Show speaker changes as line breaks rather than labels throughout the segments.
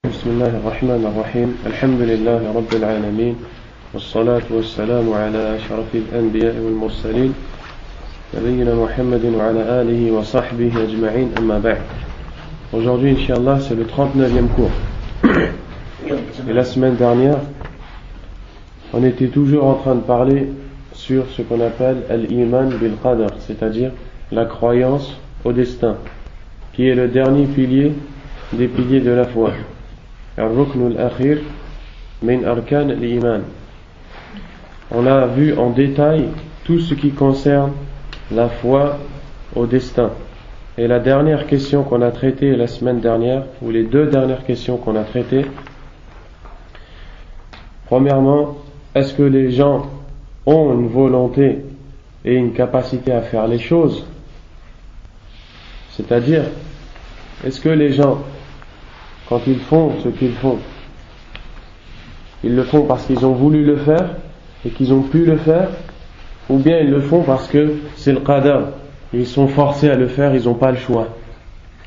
بسم الله الرحمن الرحيم الحمد لله رب العالمين والصلاة والسلام على أشرف الأنبياء والمرسلين نبينا محمد وعلى آله وصحبه أجمعين أما بعد. Aujourd'hui, Inch'Allah, c'est le 39e cours. Et la semaine dernière, on était toujours en train de parler sur ce qu'on appelle al-iman bil-qadr, c'est-à-dire la croyance au destin, qui est le dernier pilier des piliers de la foi. Al-rukn al-akhir min arkan al-iman. On a vu en détail tout ce qui concerne la foi au destin. Et la dernière question qu'on a traitée la semaine dernière, ou les deux dernières questions qu'on a traitées, premièrement, est-ce que les gens ont une volonté et une capacité à faire les choses? C'est-à-dire, est-ce que les gens, quand ils font ce qu'ils font, ils le font parce qu'ils ont voulu le faire et qu'ils ont pu le faire, ou bien ils le font parce que c'est le qadar, ils sont forcés à le faire, ils n'ont pas le choix?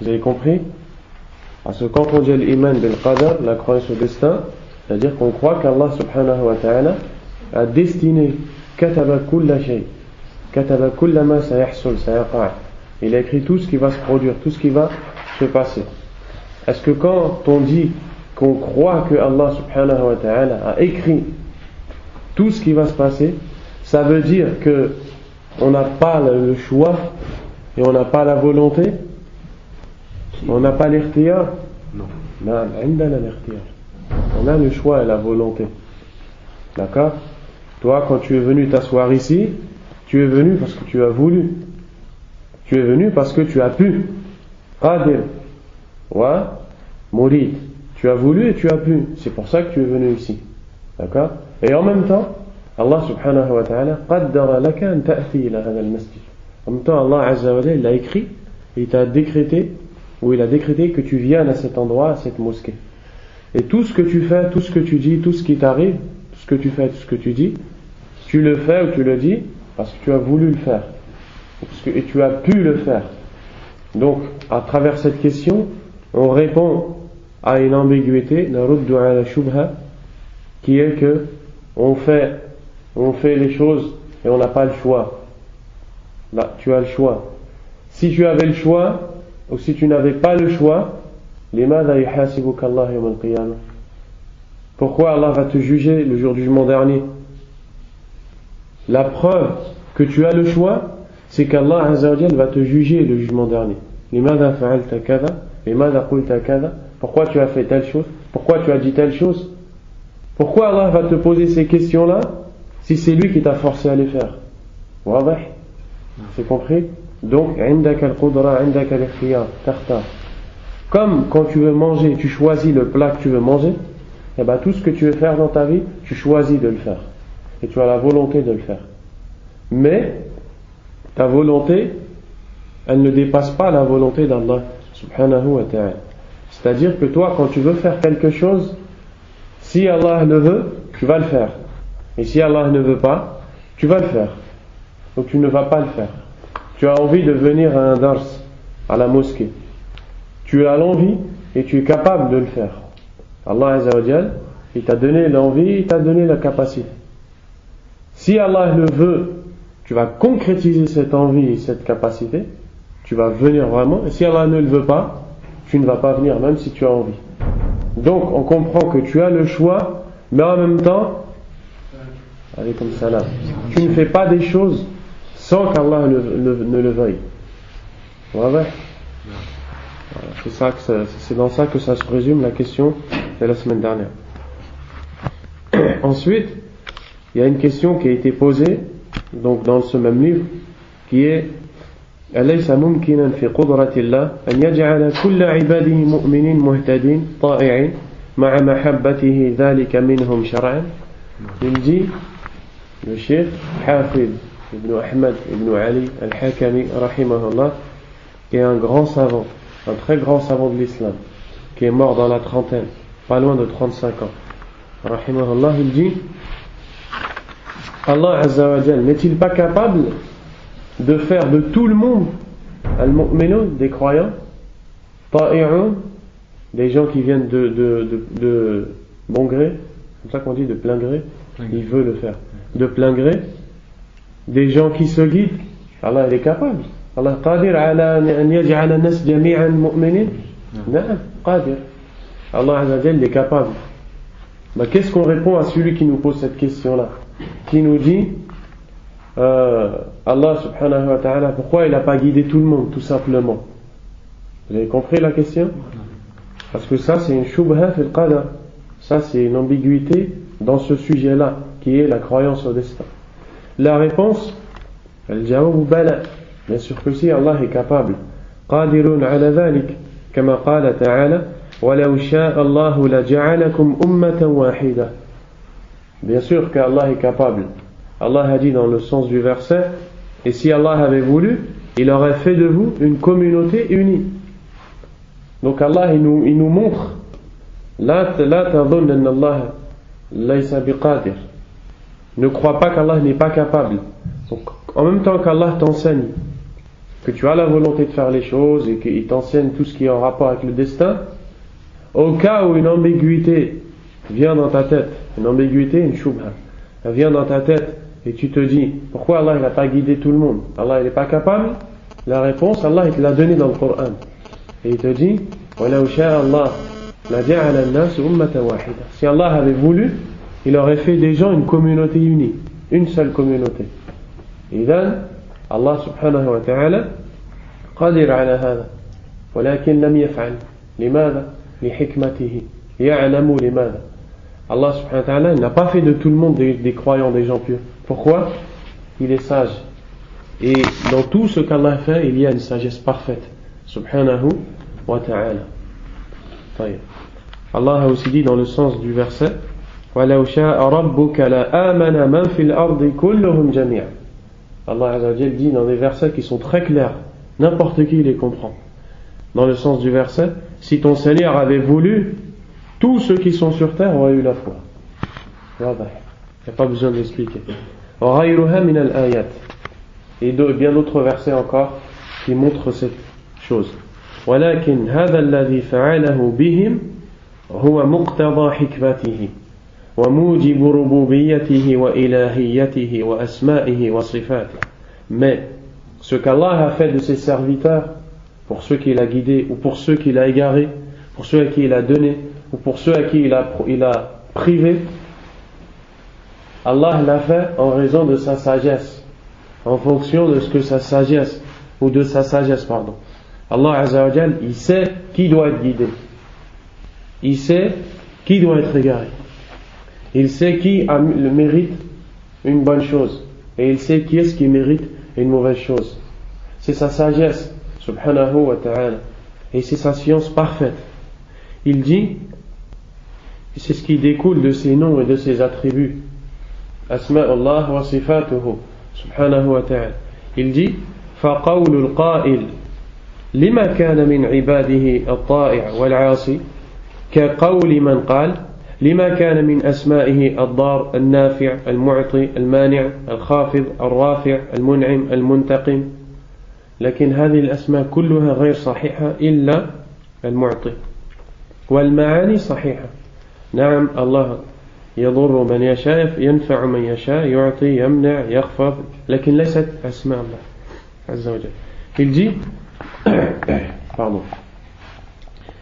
Vous avez compris? Parce que quand on dit l'iman bil qadar, la croyance au destin, c'est-à-dire qu'on croit qu'Allah subhanahu wa ta'ala a destiné kataba kulla shay, kataba kulla ma sayahsul sayaqa', il a écrit tout ce qui va se produire, tout ce qui va se passer. Est-ce que quand on dit qu'on croit que Allah subhanahu wa ta'ala a écrit tout ce qui va se passer, ça veut dire que on n'a pas le choix et on n'a pas la volonté? On n'a pas l'ikhtiyar? Non. On a le choix et la volonté. D'accord? Toi, quand tu es venu t'asseoir ici, tu es venu parce que tu as voulu. Tu es venu parce que tu as pu. Qadir wa murid. Tu as voulu et tu as pu. C'est pour ça que tu es venu ici. D'accord? Et en même temps, Allah subhanahu wa ta'ala qaddara laka an ta'ti ila hadha al-masjid. En même temps, Allah azza wa jalla, il a écrit, il t'a décrété, ou il a décrété que tu viennes à cet endroit, à cette mosquée. Et tout ce que tu fais, tout ce que tu dis, tout ce qui t'arrive, tout ce que tu fais, tout ce que tu dis, tu le fais ou tu le dis parce que tu as voulu le faire. Et tu as pu le faire. Donc, à travers cette question, on répond à une ambiguïté, naruddu ala shubha, qui est que on fait les choses et on n'a pas le choix. Là, tu as le choix. Si tu avais le choix, ou si tu n'avais pas le choix, limadha yuhasibuka Allah yawm al-qiyamah? Pourquoi Allah va te juger le jour du jugement dernier? La preuve que tu as le choix, c'est qu'Allah azza wa jalla va te juger le jugement dernier. Limadha fa'alta kadha, limadha qulta kadha? Pourquoi tu as fait telle chose? Pourquoi tu as dit telle chose? Pourquoi Allah va te poser ces questions-là si c'est lui qui t'a forcé à les faire? Wadah? C'est compris? Donc, indaka al-qudra, indaka al-ikhtiyar, takhtar. Comme quand tu veux manger, tu choisis le plat que tu veux manger, et bien tout ce que tu veux faire dans ta vie, tu choisis de le faire. Et tu as la volonté de le faire. Mais, ta volonté, elle ne dépasse pas la volonté d'Allah subhanahu wa ta'ala. C'est-à-dire que toi, quand tu veux faire quelque chose, si Allah le veut, tu vas le faire. Et si Allah ne veut pas, tu vas le faire. Donc tu ne vas pas le faire. Tu as envie de venir à un dars, à la mosquée. Tu as l'envie et tu es capable de le faire. Allah azza wa jal, il t'a donné l'envie, il t'a donné la capacité. Si Allah le veut, tu vas concrétiser cette envie et cette capacité, tu vas venir vraiment. Et si Allah ne le veut pas, tu ne vas pas venir, même si tu as envie. Donc on comprend que tu as le choix, mais en même temps, alaykoum salam, tu ne fais pas des choses sans qu'Allah ne le veuille. Ouais. C'est dans ça que ça se résume la question de la semaine dernière. Ensuite, il y a une question qui a été posée donc dans ce même livre, qui est أليس ممكنا في قدرة الله أن يجعل كل عباده مؤمنين مهتدين طائعين مع محبته ذلك منهم شرعا? Il dit, le cheikh Hafid ibn Ahmad ibn Ali al-Hakami rahimahullah, qui est un grand savant, un très grand savant de l'islam, qui est mort dans la trentaine, pas loin de 35 ans, rahimahullah, il dit, Allah azza wa jal n'est-il pas capable de faire de tout le monde al-mu'minun, des croyants, ta'i'un, des gens qui viennent de bon gré, c'est comme ça qu'on dit, de plein gré, il veut le faire, de plein gré, des gens qui se guident, Allah il est capable. Allah qadir ala an yaj'ala an-nas jami'an mu'minin. Na'am, qadir. Allah Azza wa Jalla est capable. Qu'est-ce qu'on répond à celui qui nous pose cette question-là, qui nous dit Allah subhanahu wa ta'ala, pourquoi il n'a pas guidé tout le monde, tout simplement? Vous avez compris la question? Parce que ça c'est une shubha fil qadar, ça c'est une ambiguïté dans ce sujet-là qui est la croyance au destin. La réponse, al-jawab bala, bien sûr que si, Allah est capable. Qadirun ala dhalik, kama qala ta'ala walau sha'a Allahu la ja'alakum ummatan wahida. Bien sûr qu'Allah est capable. Allah a dit dans le sens du verset, et si Allah avait voulu, il aurait fait de vous une communauté unie. Donc Allah il nous montre la tadhunn anna Allah laysa biqadir. Ne crois pas qu'Allah n'est pas capable. Donc en même temps qu'Allah t'enseigne que tu as la volonté de faire les choses et qu'il t'enseigne tout ce qui est en rapport avec le destin, au cas où une ambiguïté vient dans ta tête, une ambiguïté, une shubha, elle vient dans ta tête et tu te dis pourquoi Allah n'a pas guidé tout le monde, Allah il n'est pas capable, la réponse Allah il te l'a donnée dans le Coran et il te dit walau sha'a Allah la ja'ala an-nas ummatan wahida. Si Allah avait voulu, il aurait fait des gens une communauté unie, une seule communauté. إذن الله سبحانه وتعالى قادر على هذا ولكن لم يفعل. لماذا؟ لحكمته يعلم لماذا. Allah subhanahu wa ta'ala n'a pas fait de tout le monde des croyants, des gens pieux. Pourquoi? Il est sage. Et dans tout ce qu'Allah fait, il y a une sagesse parfaite. Subhanahu wa ta'ala. Allah a aussi dit dans le sens du verset وَلَوْ شَاءَ رَبُّكَ لَآمَنَ مَنْ فِي الْأَرْضِ كُلُّهُمْ جَمِيعًا. Allah Azza wa Jalla dit dans des versets qui sont très clairs, n'importe qui les comprend. Dans le sens du verset, si ton Seigneur avait voulu, tous ceux qui sont sur terre auraient eu la foi. Il n'y a pas besoin de l'expliquer. Et bien d'autres versets encore qui montrent cette chose. ولكن هذا الذي فعله بهم هو مقتضى حكمته وموجب ربوبيته وإلهيته وأسمائه وصفاته. Mais ce qu'Allah a fait de ses serviteurs, pour ceux qu'il a guidés ou pour ceux qu'il a égarés, pour ceux à qui il a donné ou pour ceux à qui il a privé, Allah l'a fait en raison de sa sagesse, en fonction de ce que sa sagesse ou de sa sagesse, pardon. Allah Azza wa Jal, il sait qui doit être guidé, il sait qui doit être égaré, il sait qui mérite une bonne chose et il sait qui est-ce qui mérite une mauvaise chose. C'est sa sagesse subhanahu wa ta'ala et c'est sa science parfaite. Il dit, c'est ce qui découle de ses noms et de ses attributs, asma'ullah wa sifatuhu subhanahu wa ta'ala. Il dit فقول القائل لما كان من عباده الطائع والعاصي كقول من قال لما كان من أسمائه الضار النافع المعطي المانع الخافض الرافع المنعم المنتقم. لكن هذه الأسماء كلها غير صحيحة إلا المعطي والمعاني صحيحة. نعم الله يضر من يشاء ينفع من يشاء يعطي يمنع يخفض لكن ليست أسماء الله عز وجل. Il dit pardon,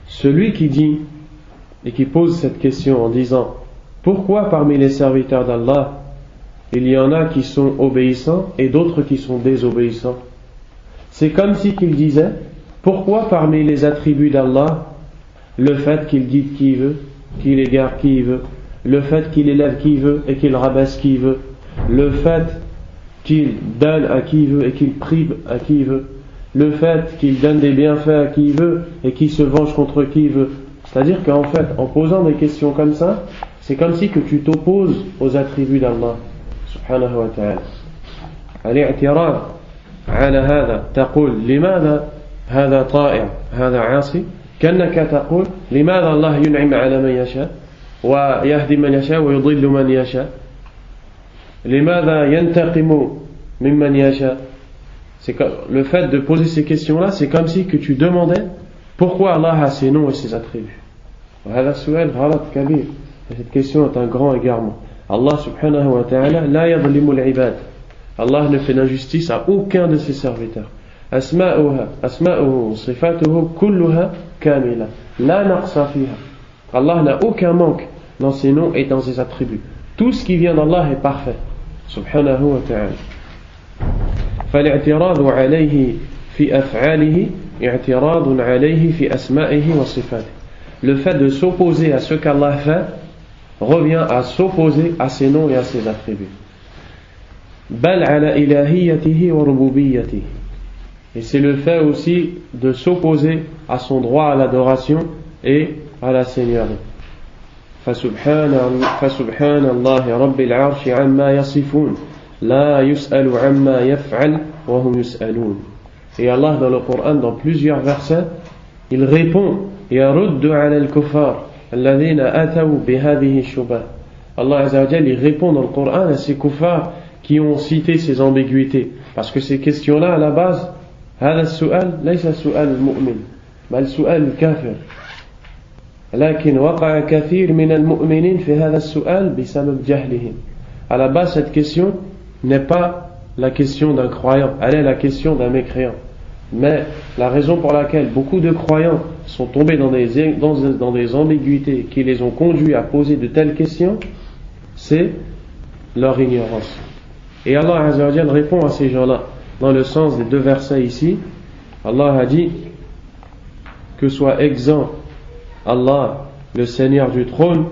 celui qui dit et qui pose cette question en disant pourquoi parmi les serviteurs d'Allah il y en a qui sont obéissants et d'autres qui sont désobéissants, c'est comme si qu'il disait pourquoi parmi les attributs d'Allah le fait qu'il guide qui il veut, qu'il égare qui il veut, le fait qu'il élève qui il veut et qu'il rabaisse qui il veut, le fait qu'il donne à qui il veut et qu'il prive à qui il veut, le fait qu'il donne des bienfaits à qui il veut et qu'il se venge contre qui il veut. C'est-à-dire qu'en fait, en posant des questions comme ça, c'est comme si que tu t'opposes aux attributs d'Allah subhanahu wa ta'ala. الاعتراض على هذا تقول لماذا هذا طائع هذا عاصي كأنك تقول لماذا الله ينعم على من يشاء ويهدي من يشاء ويضل من يشاء لماذا ينتقم ممن يشاء. C'est que le fait de poser ces questions-là, c'est comme si que tu demandais pourquoi Allah a ses noms et ses attributs. وهذا السؤال غلط كبير. Cette question est un grand égarement. Allah subhanahu wa ta'ala la yadlimu al-ibad. Allah ne fait d'injustice à aucun de ses serviteurs. Asma'uhu sifatuhu kulluha kamila. La naqsa fiha. Allah n'a aucun manque dans ses noms et dans ses attributs. Tout ce qui vient d'Allah est parfait. Subhanahu wa ta'ala. فالاعتراض عليه في أفعاله اعتراض عليه في أسمائه وصفاته. Le fait de s'opposer à ce qu'Allah fait revient à s'opposer à ses noms et à ses attributs. بل على إلهيته وربوبيته. Et c'est le fait aussi de s'opposer à son droit à l'adoration et à la seigneurie. فسبحان الله رب العرش عما يصفون لا يسأل عما يفعل وهم يسألون. Et Allah dans le Coran, dans plusieurs versets, il répond يرد على الكفار الذين أتوا بهذه الشبهات. Allah Azza wa Jalla, il répond dans le Coran à ces kuffars qui ont cité ces ambiguïtés, parce que ces questions-là à la base, هذا السؤال ليس سؤال المؤمن بل سؤال الكافر. لكن وقع كثير من المؤمنين في هذا السؤال بسبب جهلهم. À la base, cette question n'est pas la question d'un croyant, elle est la question d'un mécréant. Mais la raison pour laquelle beaucoup de croyants sont tombés dans des ambiguïtés qui les ont conduits à poser de telles questions, c'est leur ignorance. Et Allah Azza wa Jalla répond à ces gens-là dans le sens des deux versets ici. Allah a dit que soit exempt Allah, le Seigneur du trône,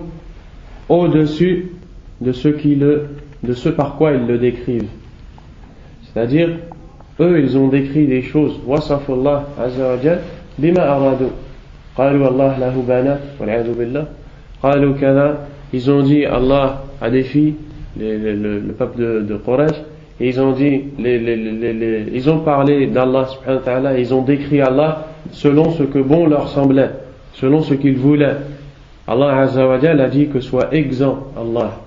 au-dessus de ce par quoi ils le décrivent. C'est-à-dire, eux, ils ont décrit des choses. Wasafullah Azza wa Jalla bima aradu. Qalu Allah lahu banat wal'iyadu billah. Qalu kada. Ils ont dit Allah a des filles, le peuple de Quraysh, et ils ont dit, ils ont parlé d'Allah subhanahu wa ta'ala, ils ont décrit Allah selon ce que bon leur semblait, selon ce qu'ils voulaient. Allah Azza wa Jalla a dit que soit exempt Allah,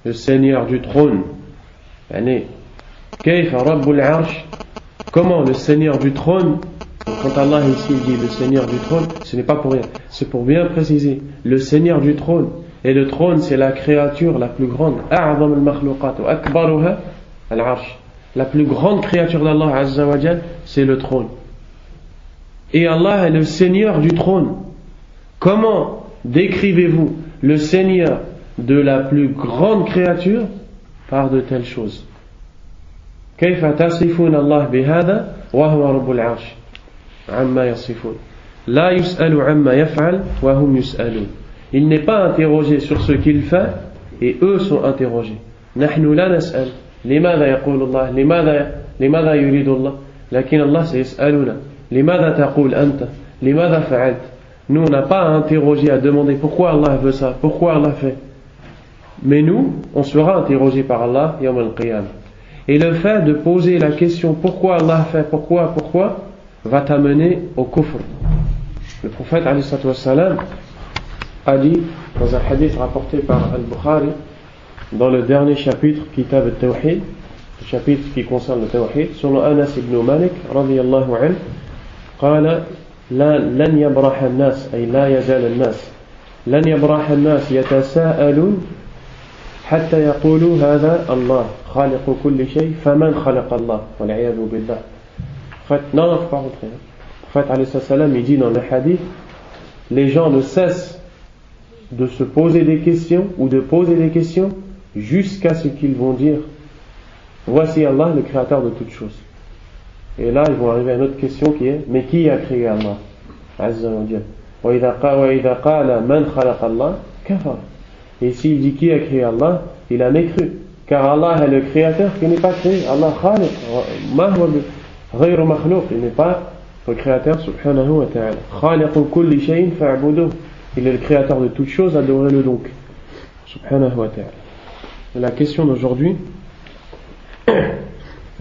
le Seigneur du trône. Kayfa Rabbul Arsh. Comment le Seigneur du trône? Quand Allah ici dit le Seigneur du trône, ce n'est pas pour rien, c'est pour bien préciser le Seigneur du trône. Et le trône, c'est la créature la plus grande. A'zam al-makhluqat wa akbaruha al-arsh. La plus grande créature d'Allah Azza wa Jal, c'est le trône. Et Allah est le Seigneur du trône. Comment décrivez-vous le Seigneur de la plus grande créature par de telles choses? Kayfa tasifun Allah bihada wa huwa rabbul arsh amma yasifun. La yus'alu amma yaf'al wa hum yus'alun. Il n'est pas interrogé sur ce qu'il fait et eux sont interrogés. نحن لا نسأل لماذا يقول الله لماذا يريد الله لكن الله سيسألنا لماذا تقول أنت لماذا فعلت. Nous on n'a pas à interroger, à demander pourquoi Allah veut ça, pourquoi Allah fait. Mais nous, on sera interrogé par Allah yawm al-qiyamah. Et le fait de poser la question pourquoi Allah fait, pourquoi, va t'amener au kufr. Le prophète alayhi salatu wassalam a dit dans un hadith rapporté par Al-Bukhari dans le dernier chapitre Kitab al-Tawhid, le chapitre qui concerne le Tawhid, selon Anas ibn Malik radiyallahu anhu, قال لن يبرح الناس أي لا يزال الناس لن يبرح الناس يتساءلون حتى يقولوا هذا الله خالق كل شيء فمن خلق الله والعياذ بالله. Non, faut pas rentrer. Le prophète alayhi salam il dit dans le hadith, les gens ne cessent de se poser des questions ou de poser des questions jusqu'à ce qu'ils vont dire voici Allah le créateur de toutes choses. Et là ils vont arriver à une autre question qui est mais qui a créé Allah Azza wa Jalla. وإذا قال من خلق الله كفر. Et s'il dit qui a créé Allah, il a mécru, car Allah est le créateur qui n'est pas créé. Allah khaliq ma huwa ghayru makhluq, il n'est pas le créateur subhanahu wa ta'ala. Khaliqu kulli shay'in fa'buduh. Il est le créateur de toutes choses, adorez-le donc. Subhanahu wa ta'ala. La question d'aujourd'hui,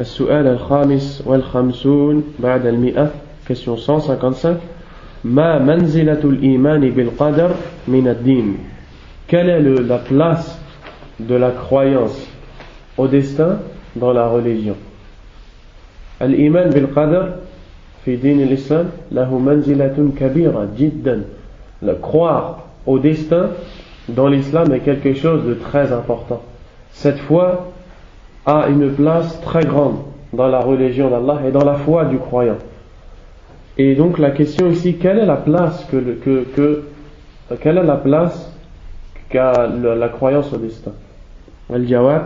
السؤال الخامس والخمسون بعد المئة, question 155. ما منزلة الإيمان بالقدر من الدين. Quelle est la place de la croyance au destin dans la religion? Al-Iman bil-Qadr fi din l'Islam lahu manzilatun kabira jiddan. Le croire au destin dans l'islam est quelque chose de très important. Cette foi a une place très grande dans la religion d'Allah et dans la foi du croyant. Et donc la question ici, quelle est la place qu'a la croyance au destin? Al-Jawab,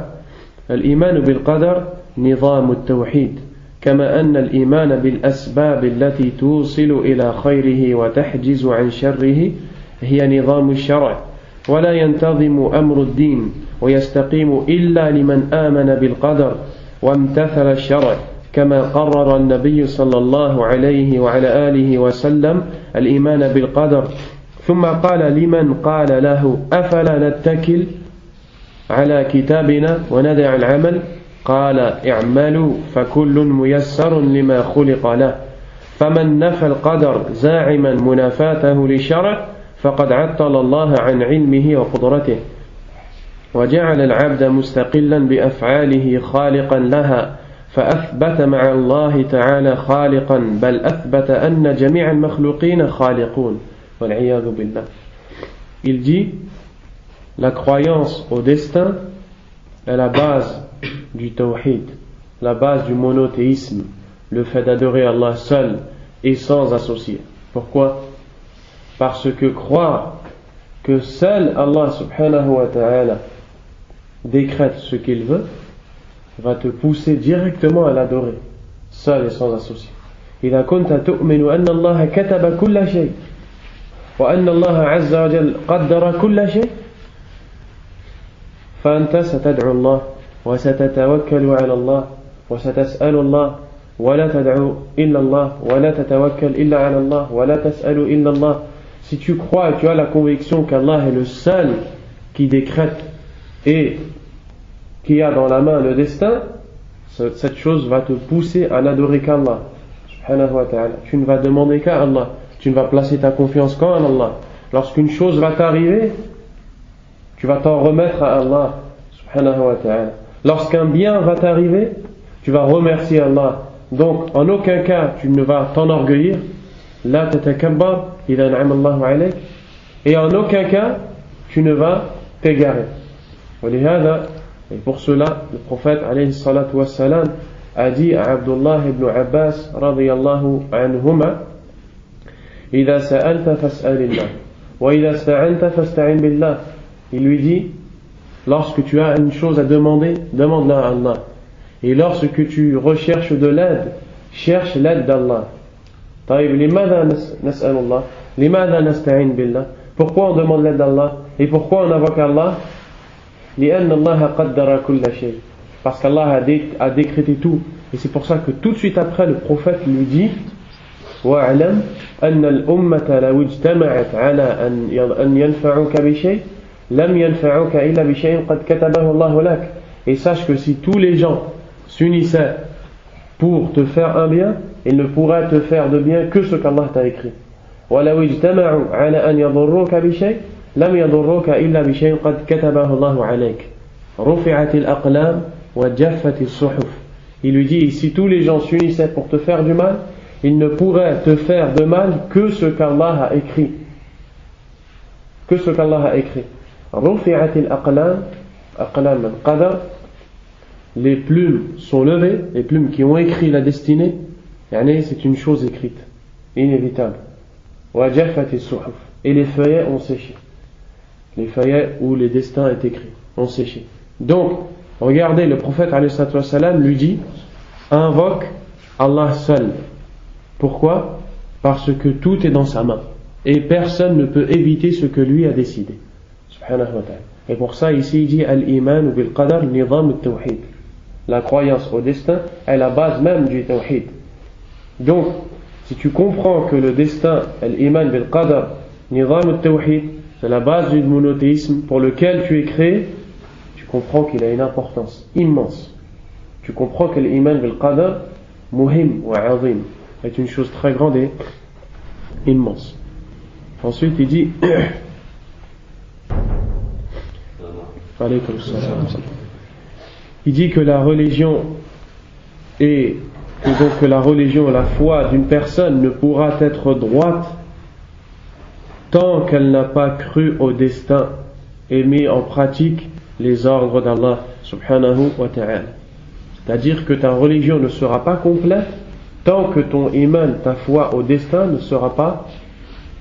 al-iman bil-qadar nizam al-tawhid, كما أن الإيمان بالأسباب التي توصل إلى خيره وتحجز عن شره هي نظام الشرع ولا ينتظم أمر الدين ويستقيم إلا لمن آمن بالقدر وامتثل الشرع كما قرر النبي صلى الله عليه وعلى آله وسلم الإيمان بالقدر ثم قال لمن قال له أفلا نتكل على كتابنا وندع العمل قال اعملوا فكل ميسر لما خلق له فمن نفى القدر زاعما منافاته للشرع فقد عطل الله عن علمه وقدرته وجعل العبد مستقلا بأفعاله خالقا لها فأثبت مع الله تعالى خالقا بل أثبت أن جميع المخلوقين خالقون والعياذ بالله. Il dit, la croyance au destin est la base du tawhid, la base du monothéisme, le fait d'adorer Allah seul et sans associé. Pourquoi? Parce que croire que seul Allah subhanahu wa ta'ala décrète ce qu'il veut va te pousser directement à l'adorer seul et sans associé. إذا كنت تؤمن أن الله كتب كل شيء وأن الله عز وجل قدر كل شيء فأنت ستدعو الله وستتوكل على الله وستسأل الله ولا تدعو إلا الله ولا تتوكل إلا على الله ولا تسأل إلا الله. Si tu crois et tu as la conviction qu'Allah est le seul qui décrète et qui a dans la main le destin, cette chose va te pousser à n'adorer qu'Allah subhanahu wa ta'ala. Tu ne vas demander qu'à Allah, tu ne vas placer ta confiance qu'en Allah. Lorsqu'une chose va t'arriver, tu vas t'en remettre à Allah subhanahu wa ta'ala. Lorsqu'un bien va t'arriver, tu vas remercier Allah. Donc en aucun cas tu ne vas t'enorgueillir, la tatakabbar idha an'ama Allahu alayk, et en aucun cas tu ne vas t'égarer. Et pour cela le prophète alayhi salatu wassalam a dit à Abdullah ibn Abbas radiyallahu anhuma, idha sa'alta fas'alillah wa idha sta'anta fasta'in billah. Il lui dit, lorsque tu as une chose à demander, demande-la à Allah. Et lorsque tu recherches de l'aide, cherche l'aide d'Allah. Pourquoi on demande l'aide d'Allah? Et pourquoi on invoque Allah? Parce qu'Allah a décrété tout. Et c'est pour ça que tout de suite après, le prophète lui dit, وَاعْلَمْ أَنَّ الْأُمَّةَ لَوْ اجْتَمَعَتْ عَلَى أَنْ يَنْفَعُوكَ بِشَيْءٍ لَمْ يَنْفَعُوكَ إِلَّا بِشَيْءٍ قَدْ كَتَبَهُ اللَّهُ لَكَ. Et sache que si tous les gens s'unissaient pour te faire un bien, ils ne pourraient te faire de bien que ce qu'Allah t'a écrit. وَلَوْ اجْتَمَعُوا عَلَى أَنْ يَضُرُّوكَ بِشَيْءٍ لَمْ يَضُرُّوكَ إِلَّا بِشَيْءٍ قَدْ كَتَبَهُ اللَّهُ عَلَيْكَ رُفِعَتِ الْأَقْلَامُ وَجَفَّتِ الصُّحُفُ. Il lui dit, si tous les gens s'unissaient pour te faire du mal, ils ne pourraient te faire de mal que ce qu'Allah a écrit. Que ce qu'Allah a écrit. رُفِعَتِ الْأَقْلَامُ أقلام القدر. Les plumes sont levées, les plumes qui ont écrit la destinée, c'est une chose écrite, inévitable. وَجَفَّتِ الصُّحُفُ. Et les feuillets ont séché. Les feuillets où les destins est écrit ont séché. Donc, regardez, le prophète alayhi salatu wassalam lui dit, invoque Allah seul. Pourquoi? Parce que tout est dans sa main et personne ne peut éviter ce que lui a décidé subhanahu wa ta'ala. Et pour ça ici il dit al-iman bil qadar nizam al-tawhid. La croyance au destin est la base même du tawhid. Donc si tu comprends que le destin, al-iman bil qadar nizam al-tawhid, c'est la base du monothéisme pour lequel tu es créé, tu comprends qu'il a une importance immense. Tu comprends que l'iman bil qadar muhim wa azim est une chose très grande et immense. Ensuite il dit il dit que la religion et que la religion, la foi d'une personne ne pourra être droite tant qu'elle n'a pas cru au destin et mis en pratique les ordres d'Allah subhanahu wa ta'ala. C'est-à-dire que ta religion ne sera pas complète tant que ton iman, ta foi au destin ne sera pas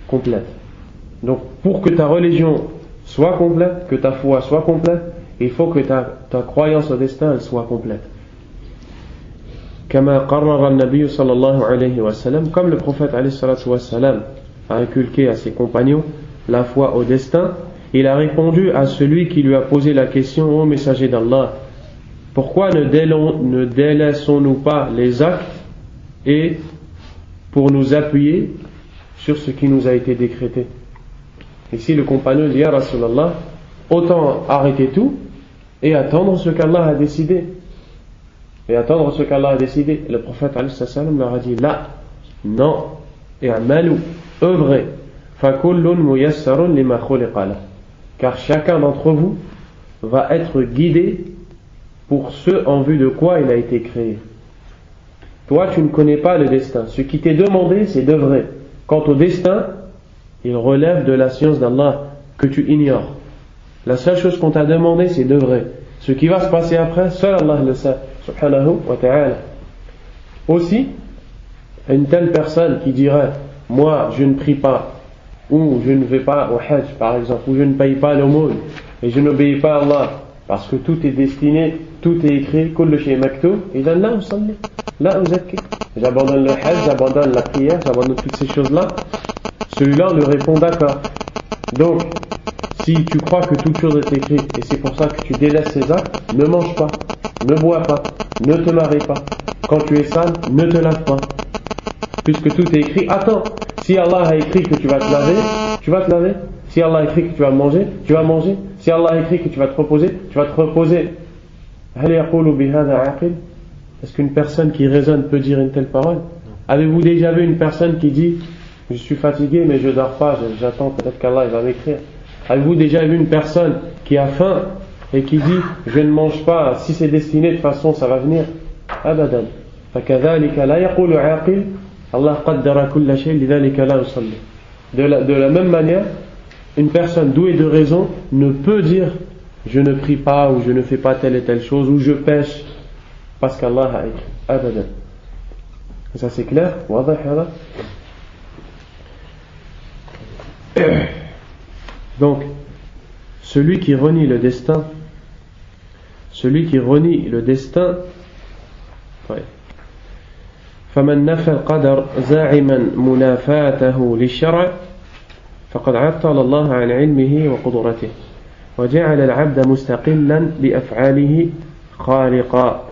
complète. Donc pour que ta religion soit complète, que ta foi soit complète, il faut que ta croyance au destin elle soit complète. Kama qarrara an-nabiy sallallahu alayhi wa sallam, comme le prophète alayhi salatu wa sallam a inculqué à ses compagnons la foi au destin, il a répondu à celui qui lui a posé la question: ô messager d'Allah, pourquoi ne délaissons-nous pas les actes et pour nous appuyer sur ce qui nous a été décrété? Ici le compagnon dit: ya Rasulallah, autant arrêter tout et attendre ce qu'Allah a décidé. Et attendre ce qu'Allah a décidé. Le prophète alayhi salam leur a dit: là, non, i'malu, œuvrez, fakullun muyassarun lima khuliqa lah, car chacun d'entre vous va être guidé pour ce en vue de quoi il a été créé. Toi tu ne connais pas le destin, ce qui t'est demandé c'est d'œuvrer. Quant au destin, il relève de la science d'Allah que tu ignores. La seule chose qu'on t'a demandé c'est d'œuvrer. Ce qui va se passer après, seul Allah le sait, subhanahu wa ta'ala. Aussi, une telle personne qui dirait: moi je ne prie pas, ou je ne vais pas au Hajj par exemple, ou je ne paye pas l'aumône, et je n'obéis pas à Allah, parce que tout est destiné, tout est écrit, kullu shay maktub, et là on s'en est, là on zaki. J'abandonne le Hajj, j'abandonne la prière, j'abandonne toutes ces choses-là. Celui-là on lui répond: d'accord. Donc, si tu crois que toute chose est écrite, et c'est pour ça que tu délaisses ces actes, ne mange pas, ne bois pas, ne te marie pas. Quand tu es sale, ne te lave pas. Puisque tout est écrit, attends. Si Allah a écrit que tu vas te laver, tu vas te laver. Si Allah a écrit que tu vas manger, tu vas manger. Si Allah a écrit que tu vas te reposer, tu vas te reposer. Est-ce qu'une personne qui raisonne peut dire une telle parole? Avez-vous déjà vu une personne qui dit: je suis fatigué mais je dors pas, j'attends peut-être qu'Allah va m'écrire? Avez-vous déjà vu une personne qui a faim et qui dit: je ne mange pas, si c'est destiné de toute façon ça va venir? Abadan. De la même manière, une personne douée de raison ne peut dire: je ne prie pas, ou je ne fais pas telle et telle chose, ou je pêche parce qu'Allah a écrit. Abadan. Ça c'est clair? Donc, celui qui renie le destin, فمن نفى القدر زاعما منافاته للشرع فقد عطل الله عن علمه وقدرته وجعل العبد مستقلا بأفعاله خالقا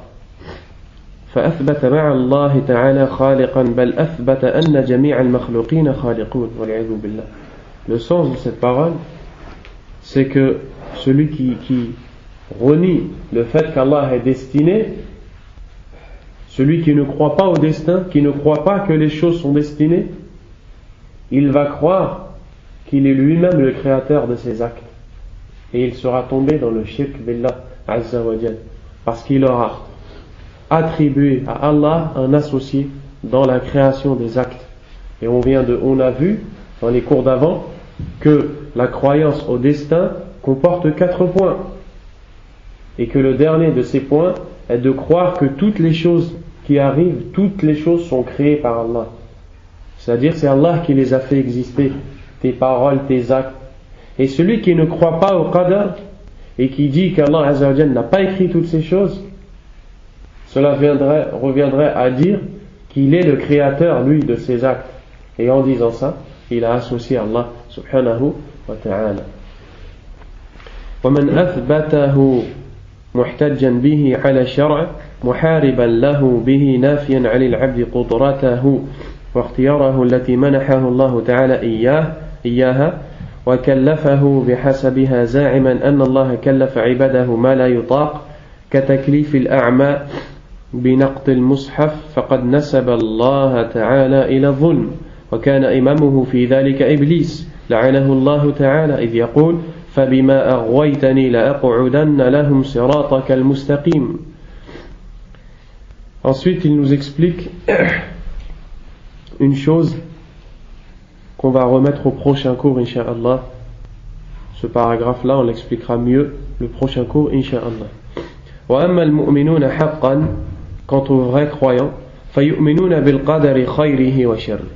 فأثبت مع الله تعالى خالقا بل أثبت أن جميع المخلوقين خالقون والعياذ بالله. Le sens de cette parole, c'est que celui qui renie le fait qu'Allah est destiné, celui qui ne croit pas au destin, qui ne croit pas que les choses sont destinées, il va croire qu'il est lui-même le créateur de ses actes. Et il sera tombé dans le shirk billah azza wa jal, parce qu'il aura attribué à Allah un associé dans la création des actes. Et on a vu dans les cours d'avant que la croyance au destin comporte 4 points, et que le dernier de ces points est de croire que toutes les choses qui arrivent, toutes les choses sont créées par Allah. C'est-à-dire c'est Allah qui les a fait exister, tes paroles, tes actes. Et celui qui ne croit pas au qadar et qui dit qu'Allah Azza wa Jalla n'a pas écrit toutes ces choses, cela reviendrait à dire qu'il est le créateur, lui, de ses actes. Et en disant ça, il a associé Allah subhanahu wa ta'ala. ومن أثبته محتجا به على الشرع محاربا له به نافيا عن العبد قدرته واختياره التي منحه الله تعالى إياها وكلفه بحسبها زاعما أن الله كلف عباده ما لا يطاق كتكليف الأعمى بنقط المصحف فقد نسب الله تعالى إلى الظلم وكان إمامه في ذلك إبليس لعنه الله تعالى إذ يقول فبما أغويتني لأقعدن لهم صراطك المستقيم. Ensuite il nous explique une chose qu'on va remettre au prochain cours, Inch'Allah. Ce paragraphe-là, on l'expliquera mieux le prochain cours, Inch'Allah. وَأَمَّا الْمُؤْمِنُونَ حَقًّا, quant aux vrais croyants, فَيُؤْمِنُونَ بِالْقَدَرِ خَيْرِهِ وَشَرِّهِ,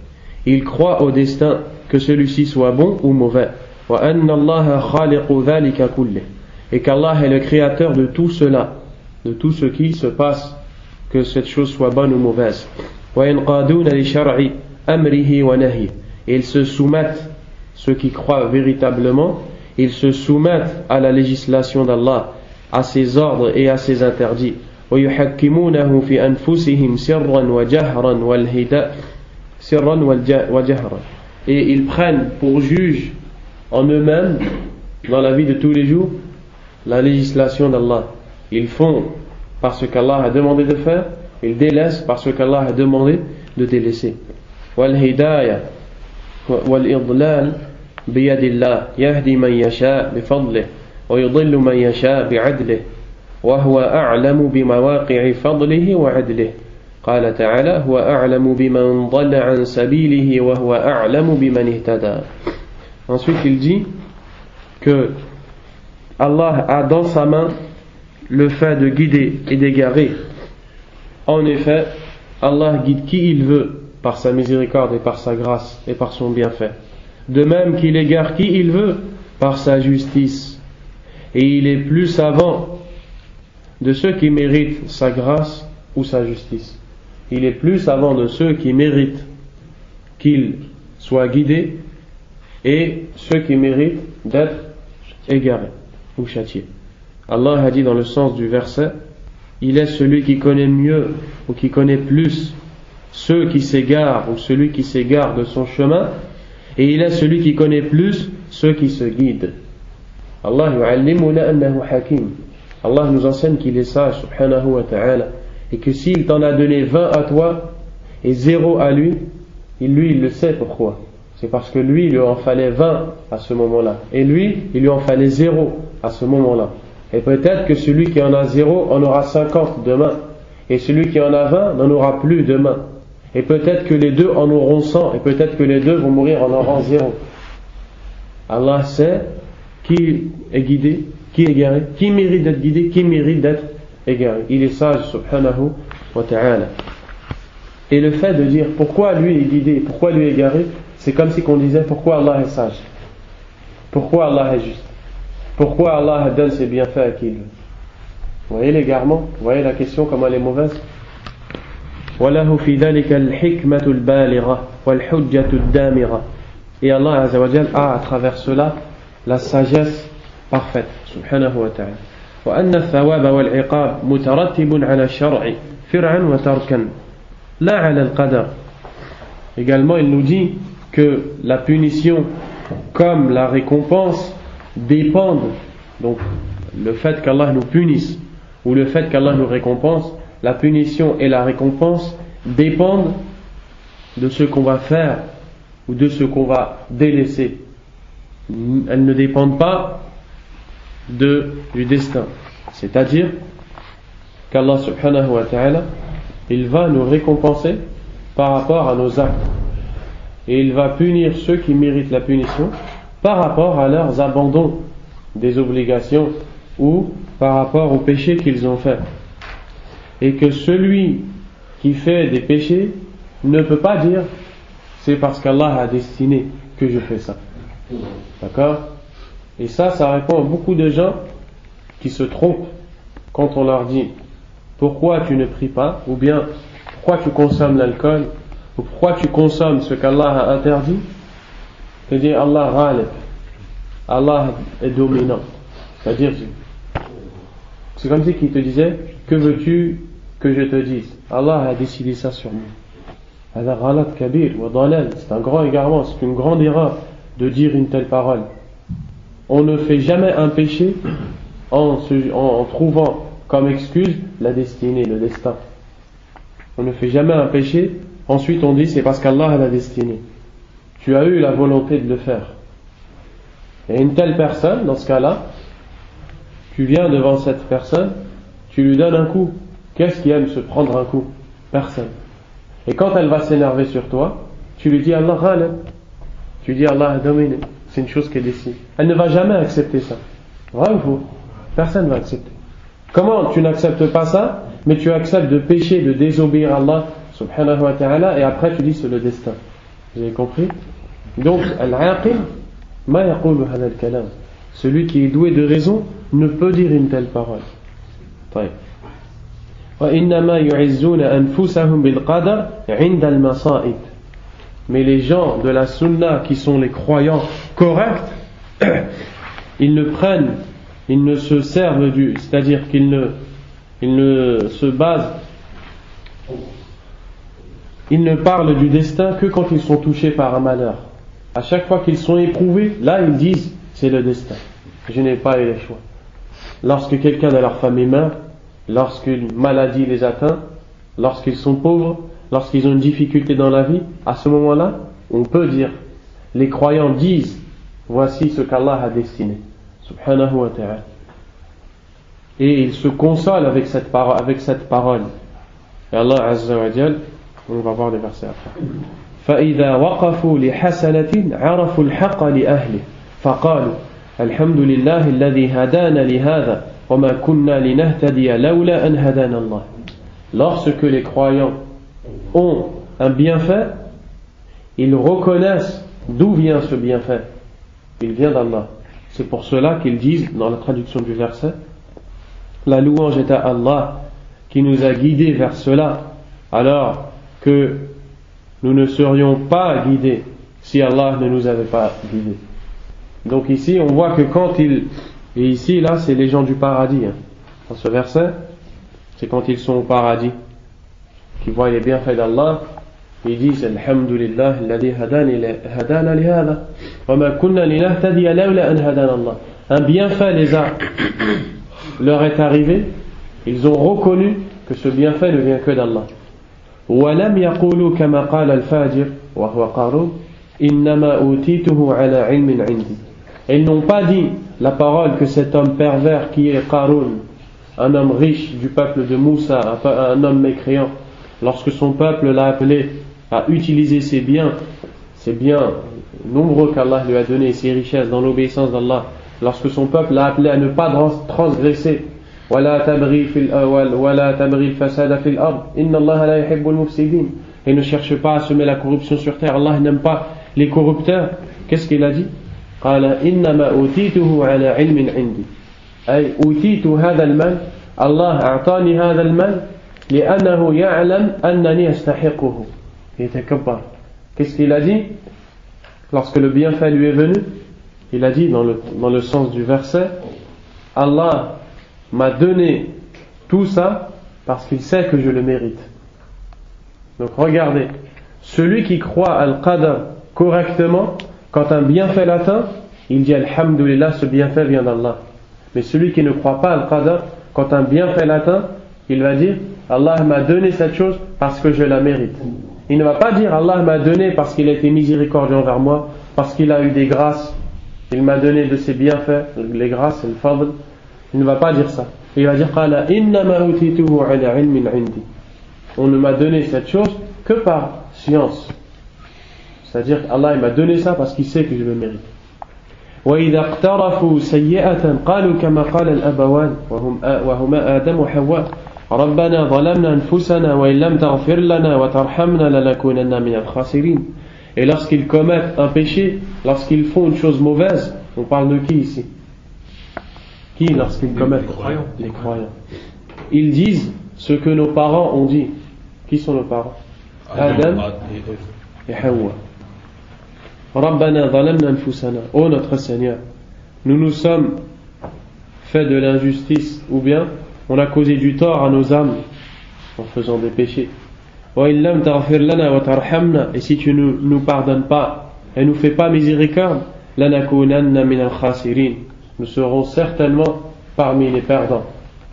ils croient au destin, que celui-ci soit bon ou mauvais. وَأَنَّ اللَّهَ خَالِقُ ذَلِكَ كُلِّهِ, et qu'Allah est le créateur de tout cela, de tout ce qui se passe, que cette chose soit bonne ou mauvaise. وَيَنْقَادُونَ لِشَرْعِ أَمْرِهِ وَنَهِيهِ, et ils se soumettent, ceux qui croient véritablement, ils se soumettent à la législation d'Allah, à ses ordres et à ses interdits. وَيُحَكِّمُونَهُ فِي أَنفُسِهِمْ سِرًّا وَجَهْرًا, et ils prennent pour juge en eux-mêmes, dans la vie de tous les jours, la législation d'Allah. Ils font parce qu'Allah a demandé de faire, ils délaissent parce qu'Allah a demandé de délaisser. وَالْهِدَايَةُ وَالْإِضْلَالُ بِيَدِ اللَّهِ يَهْدِي مَنْ يَشَاءُ بِفَضْلِهِ وَيُضِلُّ مَنْ يَشَاءُ بِعَدْلِهِ وَهُوَ أَعْلَمُ بِمَوَاقِعِ فَضْلِهِ وَعَدْلِهِ. قال تعالى هو أعلم بمن ضل عن سبيله وهو أعلم بمن اهتدى. Ensuite il dit que Allah a dans sa main le fait de guider et d'égarer. En effet, Allah guide qui il veut par sa miséricorde et par sa grâce et par son bienfait. De même qu'il égare qui il veut par sa justice. Et il est plus savant de ceux qui méritent sa grâce ou sa justice. Il est plus savant de ceux qui méritent qu'il soit guidé et ceux qui méritent d'être égarés ou châtiés. Allah a dit dans le sens du verset, il est celui qui connaît mieux ou qui connaît plus ceux qui s'égarent ou celui qui s'égare de son chemin, et il est celui qui connaît plus ceux qui se guident. Allah yu'allimuna annahu hakim. Allah nous enseigne qu'il est sage, subhanahu wa ta'ala, et que s'il t'en a donné 20 à toi et 0 à lui, il le sait pourquoi. C'est parce que lui, il lui en fallait 20 à ce moment-là, et lui, il lui en fallait 0 à ce moment-là. Et peut-être que celui qui en a 0 en aura 50 demain, et celui qui en a 20 n'en aura plus demain. Et peut-être que les deux en auront 100, et peut-être que les deux vont mourir en auront 0. Allah sait qui est guidé, qui est égaré, qui mérite d'être guidé, qui mérite d'être égaré. Il est sage, subhanahu wa ta'ala. Et le fait de dire pourquoi lui est guidé, pourquoi lui est égaré, c'est comme si on disait pourquoi Allah est sage, pourquoi Allah est juste, pourquoi Allah donne ses bienfaits à qui il veut. Vous voyez l'égarement, vous voyez la question comment elle est mauvaise. وَلَهُ فِي ذَلِكَ الْحِكْمَةُ الْبَالِغَةُ وَالْحُجَّةُ الدَّامِغَةُ. Et Allah Azza wa Jal a à travers cela la sagesse parfaite, subhanahu wa ta'ala. وأن الثواب والعقاب مترتب على الشرع فرعا وتركا لا على القدر. Également il nous dit que la punition comme la récompense dépendent, donc le fait qu'Allah nous punisse ou le fait qu'Allah nous récompense, la punition et la récompense dépendent de ce qu'on va faire ou de ce qu'on va délaisser. Elles ne dépendent pas du destin. C'est-à-dire qu'Allah subhanahu wa ta'ala, il va nous récompenser par rapport à nos actes. Et il va punir ceux qui méritent la punition par rapport à leurs abandons des obligations ou par rapport aux péchés qu'ils ont faits. Et que celui qui fait des péchés ne peut pas dire c'est parce qu'Allah a destiné que je fais ça. D'accord? Et ça répond à beaucoup de gens qui se trompent quand on leur dit pourquoi tu ne pries pas, ou bien pourquoi tu consommes l'alcool, ou pourquoi tu consommes ce qu'Allah a interdit. C'est dire Allah ghalib, Allah est dominant. C'est-à-dire, c'est comme si qu'il te disait que veux-tu que je te dise? Allah a décidé ça sur nous. C'est un grand égarement, c'est une grande erreur de dire une telle parole. On ne fait jamais un péché en trouvant comme excuse la destinée, le destin. On ne fait jamais un péché, ensuite on dit c'est parce qu'Allah l'a destiné. Tu as eu la volonté de le faire. Et une telle personne, dans ce cas-là, tu viens devant cette personne, tu lui donnes un coup. Qu'est-ce qui aime se prendre un coup? Personne. Et quand elle va s'énerver sur toi, tu lui dis Allah ghalib. Tu dis Allah a dominé, c'est une chose qui est décidée. Elle ne va jamais accepter ça. Vrai ou faux? Personne ne va accepter. Comment tu n'acceptes pas ça, mais tu acceptes de pécher, de désobéir à Allah subhanahu wa ta'ala, et après tu dis c'est le destin. Vous avez compris? Donc, al-aqil, ma yaqulu hadha al-kalam. Celui qui est doué de raison ne peut dire une telle parole. طيب. وإنما يعزون أنفسهم بالقدر عند المصائب. Mais les gens de la sunna qui sont les croyants corrects, ils ne se servent c'est-à-dire qu'ils ne se basent, ils ne parlent du destin que quand ils sont touchés par un malheur. À chaque fois qu'ils sont éprouvés, là ils disent c'est le destin. Je n'ai pas eu le choix. Lorsque quelqu'un de leur famille meurt, lorsqu'une maladie les atteint, lorsqu'ils sont pauvres, lorsqu'ils ont une difficulté dans la vie, à ce moment-là, on peut dire, les croyants disent, voici ce qu'Allah a destiné, subhanahu wa ta'ala. Et ils se consolent avec cette parole. Et Allah azza wa jal, on va voir les versets après. فإذا وقفوا لحسنة عرفوا الحق لأهله فقالوا الحمد لله الذي هدانا لهذا وما كنا لنهتدي لولا أن هدانا الله. Lorsque les croyants ont un bienfait, ils reconnaissent d'où vient ce bienfait. Il vient d'Allah. C'est pour cela qu'ils disent, dans la traduction du verset, la louange est à Allah qui nous a guidés vers cela, alors que nous ne serions pas guidés si Allah ne nous avait pas guidés. Donc ici, on voit que quand et ici, là, c'est les gens du paradis. Dans ce verset, c'est quand ils sont au paradis, qui voient les bienfaits d'Allah, ils disent Alhamdulillah, alladhi hadana li hadha, wa ma kunna linahtadiya lawla an hadana Allah. Un bienfait leur est arrivé, ils ont reconnu que ce bienfait ne vient que d'Allah. ولم يقولوا كما قال الفاجر وهو قارون إنما أوتيته على علم عندي. Ils n'ont pas dit la parole que cet homme pervers qui est Qarun, un homme riche du peuple de Moussa, un homme mécréant, lorsque son peuple l'a appelé à utiliser ses biens nombreux qu'Allah lui a donnés, ses richesses dans l'obéissance d'Allah, lorsque son peuple l'a appelé à ne pas transgresser, ولا تبغي الفساد في الأرض إن الله لا يحب المفسدين, et ne cherche pas à semer la corruption sur terre, Allah n'aime pas les corrupteurs. Qu'est-ce qu'il a dit? قال إنما أوتيته على علم عندي, أي أوتيت هذا المال, الله أعطاني هذا المال لأنه يعلم أنني أستحقه. يتكبر. Qu'est-ce qu'il a dit lorsque le bienfait lui est venu? Il a dit dans le sens du verset, Allah m'a donné tout ça parce qu'il sait que je le mérite. Donc regardez, celui qui croit al-qadar correctement, quand un bienfait l'atteint, il dit Alhamdulillah, ce bienfait vient d'Allah. Mais celui qui ne croit pas al-qadar, quand un bienfait l'atteint, il va dire Allah m'a donné cette chose parce que je la mérite. Il ne va pas dire Allah m'a donné parce qu'il a été miséricordieux envers moi, parce qu'il a eu des grâces, il m'a donné de ses bienfaits, les grâces et le fadl. Il ne va pas dire ça. Il va dire Qala innama utituhu ala ilmin indi. On ne m'a donné cette chose que par science. C'est-à-dire qu'Allah m'a donné ça parce qu'il sait que je le mérite. وإذا اقترفوا سيئة قالوا كما قال الأبوان وهما آدم وحواء ربنا ظلمنا أنفسنا وإن لم تغفر لنا وترحمنا لنكونن من الخاسرين. Et lorsqu'ils commettent un péché, lorsqu'ils font une chose mauvaise, on parle de qui ici? Qui lorsqu'ils commettent? Les croyants. Ils disent ce que nos parents ont dit. Qui sont nos parents? Adam et Hawa. Rabbana zalamna anfusana. Oh notre Seigneur, nous nous sommes fait de l'injustice, ou bien on a causé du tort à nos âmes en faisant des péchés. Wa in lam taghfir lana wa tarhamna. Et si tu ne nous pardonnes pas et nous fais pas miséricorde, lanakunanna min al-khasirin. Nous serons certainement parmi les perdants.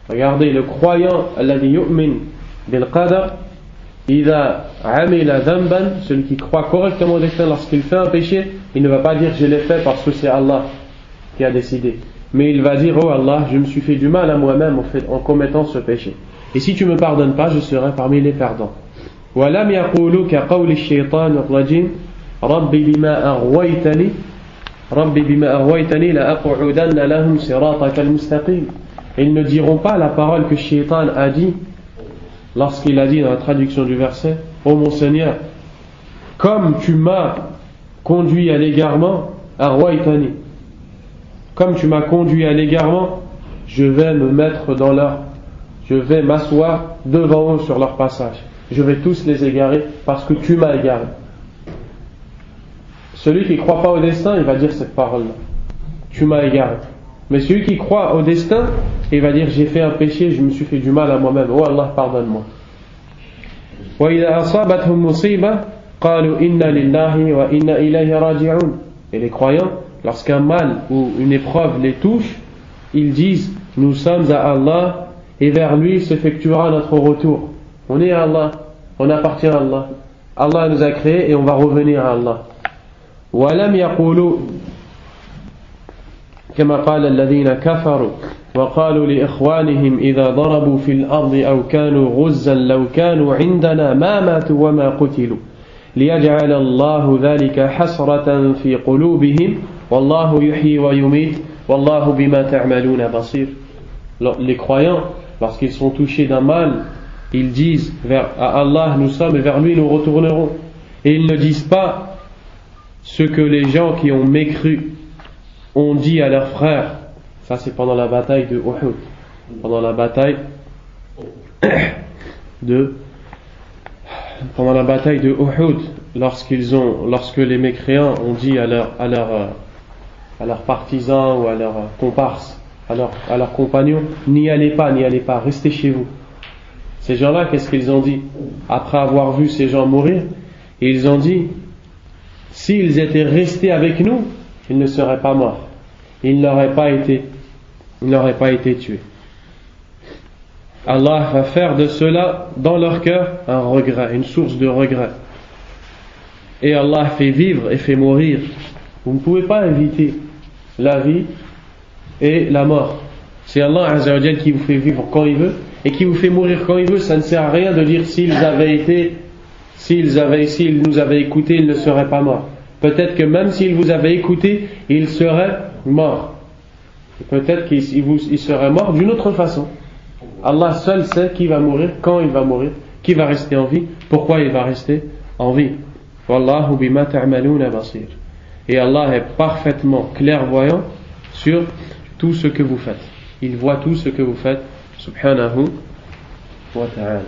Regardez, le croyant, alladhi yu'min bil qadar, idha amila dhanban, celui qui croit correctement au destin, lorsqu'il fait un péché, il ne va pas dire je l'ai fait parce que c'est Allah qui a décidé. Mais il va dire oh Allah, je me suis fait du mal à moi-même en commettant ce péché. Et si tu me pardonnes pas, je serai parmi les perdants. وَلَمْ يَقُولُوا كَقَوْلِ الشَّيْطَانِ الرَّجِيمِ Rabbi bima aghwaytani la aq'udanna lahum siratakal mustaqim. Ils ne diront pas la parole que Shaitan a dit lorsqu'il a dit dans la traduction du verset: ô mon Seigneur, comme tu m'as conduit à l'égarement, aghwaytani, comme tu m'as conduit à l'égarement, je vais m'asseoir devant eux sur leur passage. Je vais tous les égarer parce que tu m'as égaré. Celui qui ne croit pas au destin, il va dire cette parole-là: tu m'as égaré. Mais celui qui croit au destin, il va dire: j'ai fait un péché, je me suis fait du mal à moi-même. Oh Allah, pardonne-moi. وَإِذَا أَصَابَتْهُمْ مُصِيبَةٌ قَالُوا إِنَّا لِلَّهِ وَإِنَّا إِلَيْهِ رَاجِعُونَ. Et les croyants, lorsqu'un mal ou une épreuve les touche, ils disent: nous sommes à Allah et vers lui s'effectuera notre retour. On est à Allah, on appartient à Allah. Allah nous a créés et on va revenir à Allah. وَلَمْ يَقُولُوا كما قال الذين كفروا وقالوا لإخوانهم إذا ضربوا في الأرض أو كانوا غزا لو كانوا عندنا ما ماتوا وما قتلوا ليجعل الله ذلك حسرة في قلوبهم والله يحيي ويميت والله بما تعملون بصير. Les croyants, lorsqu'ils sont touchés d'un mal, ils disent: à Allah nous sommes et vers lui nous retournerons. Et ils ne disent pas ce que les gens qui ont mécru ont dit à leurs frères. Ça, c'est pendant la bataille de Uhud. Pendant la bataille de Uhud, lorsque les mécréants ont dit à leurs partisans ou à leurs comparses, à leurs compagnons: n'y allez pas, restez chez vous. Ces gens-là, qu'est-ce qu'ils ont dit après avoir vu ces gens mourir? Ils ont dit: s'ils étaient restés avec nous, ils ne seraient pas morts, ils n'auraient pas été tués. Allah va faire de cela dans leur cœur un regret, une source de regret. Et Allah fait vivre et fait mourir. Vous ne pouvez pas éviter la vie et la mort. C'est Allah Azza wa Jal qui vous fait vivre quand il veut et qui vous fait mourir quand il veut. Ça ne sert à rien de dire: s'ils nous avaient écoutés, ils ne seraient pas morts. Peut-être que même s'ils vous avaient écouté, ils seraient morts. Et peut-être qu'ils seraient morts d'une autre façon. Allah seul sait qui va mourir, quand il va mourir, qui va rester en vie, pourquoi il va rester en vie. Wallahu bima ta'maluna basir. Et Allah est parfaitement clairvoyant sur tout ce que vous faites. Il voit tout ce que vous faites, subhanahu wa ta'ala.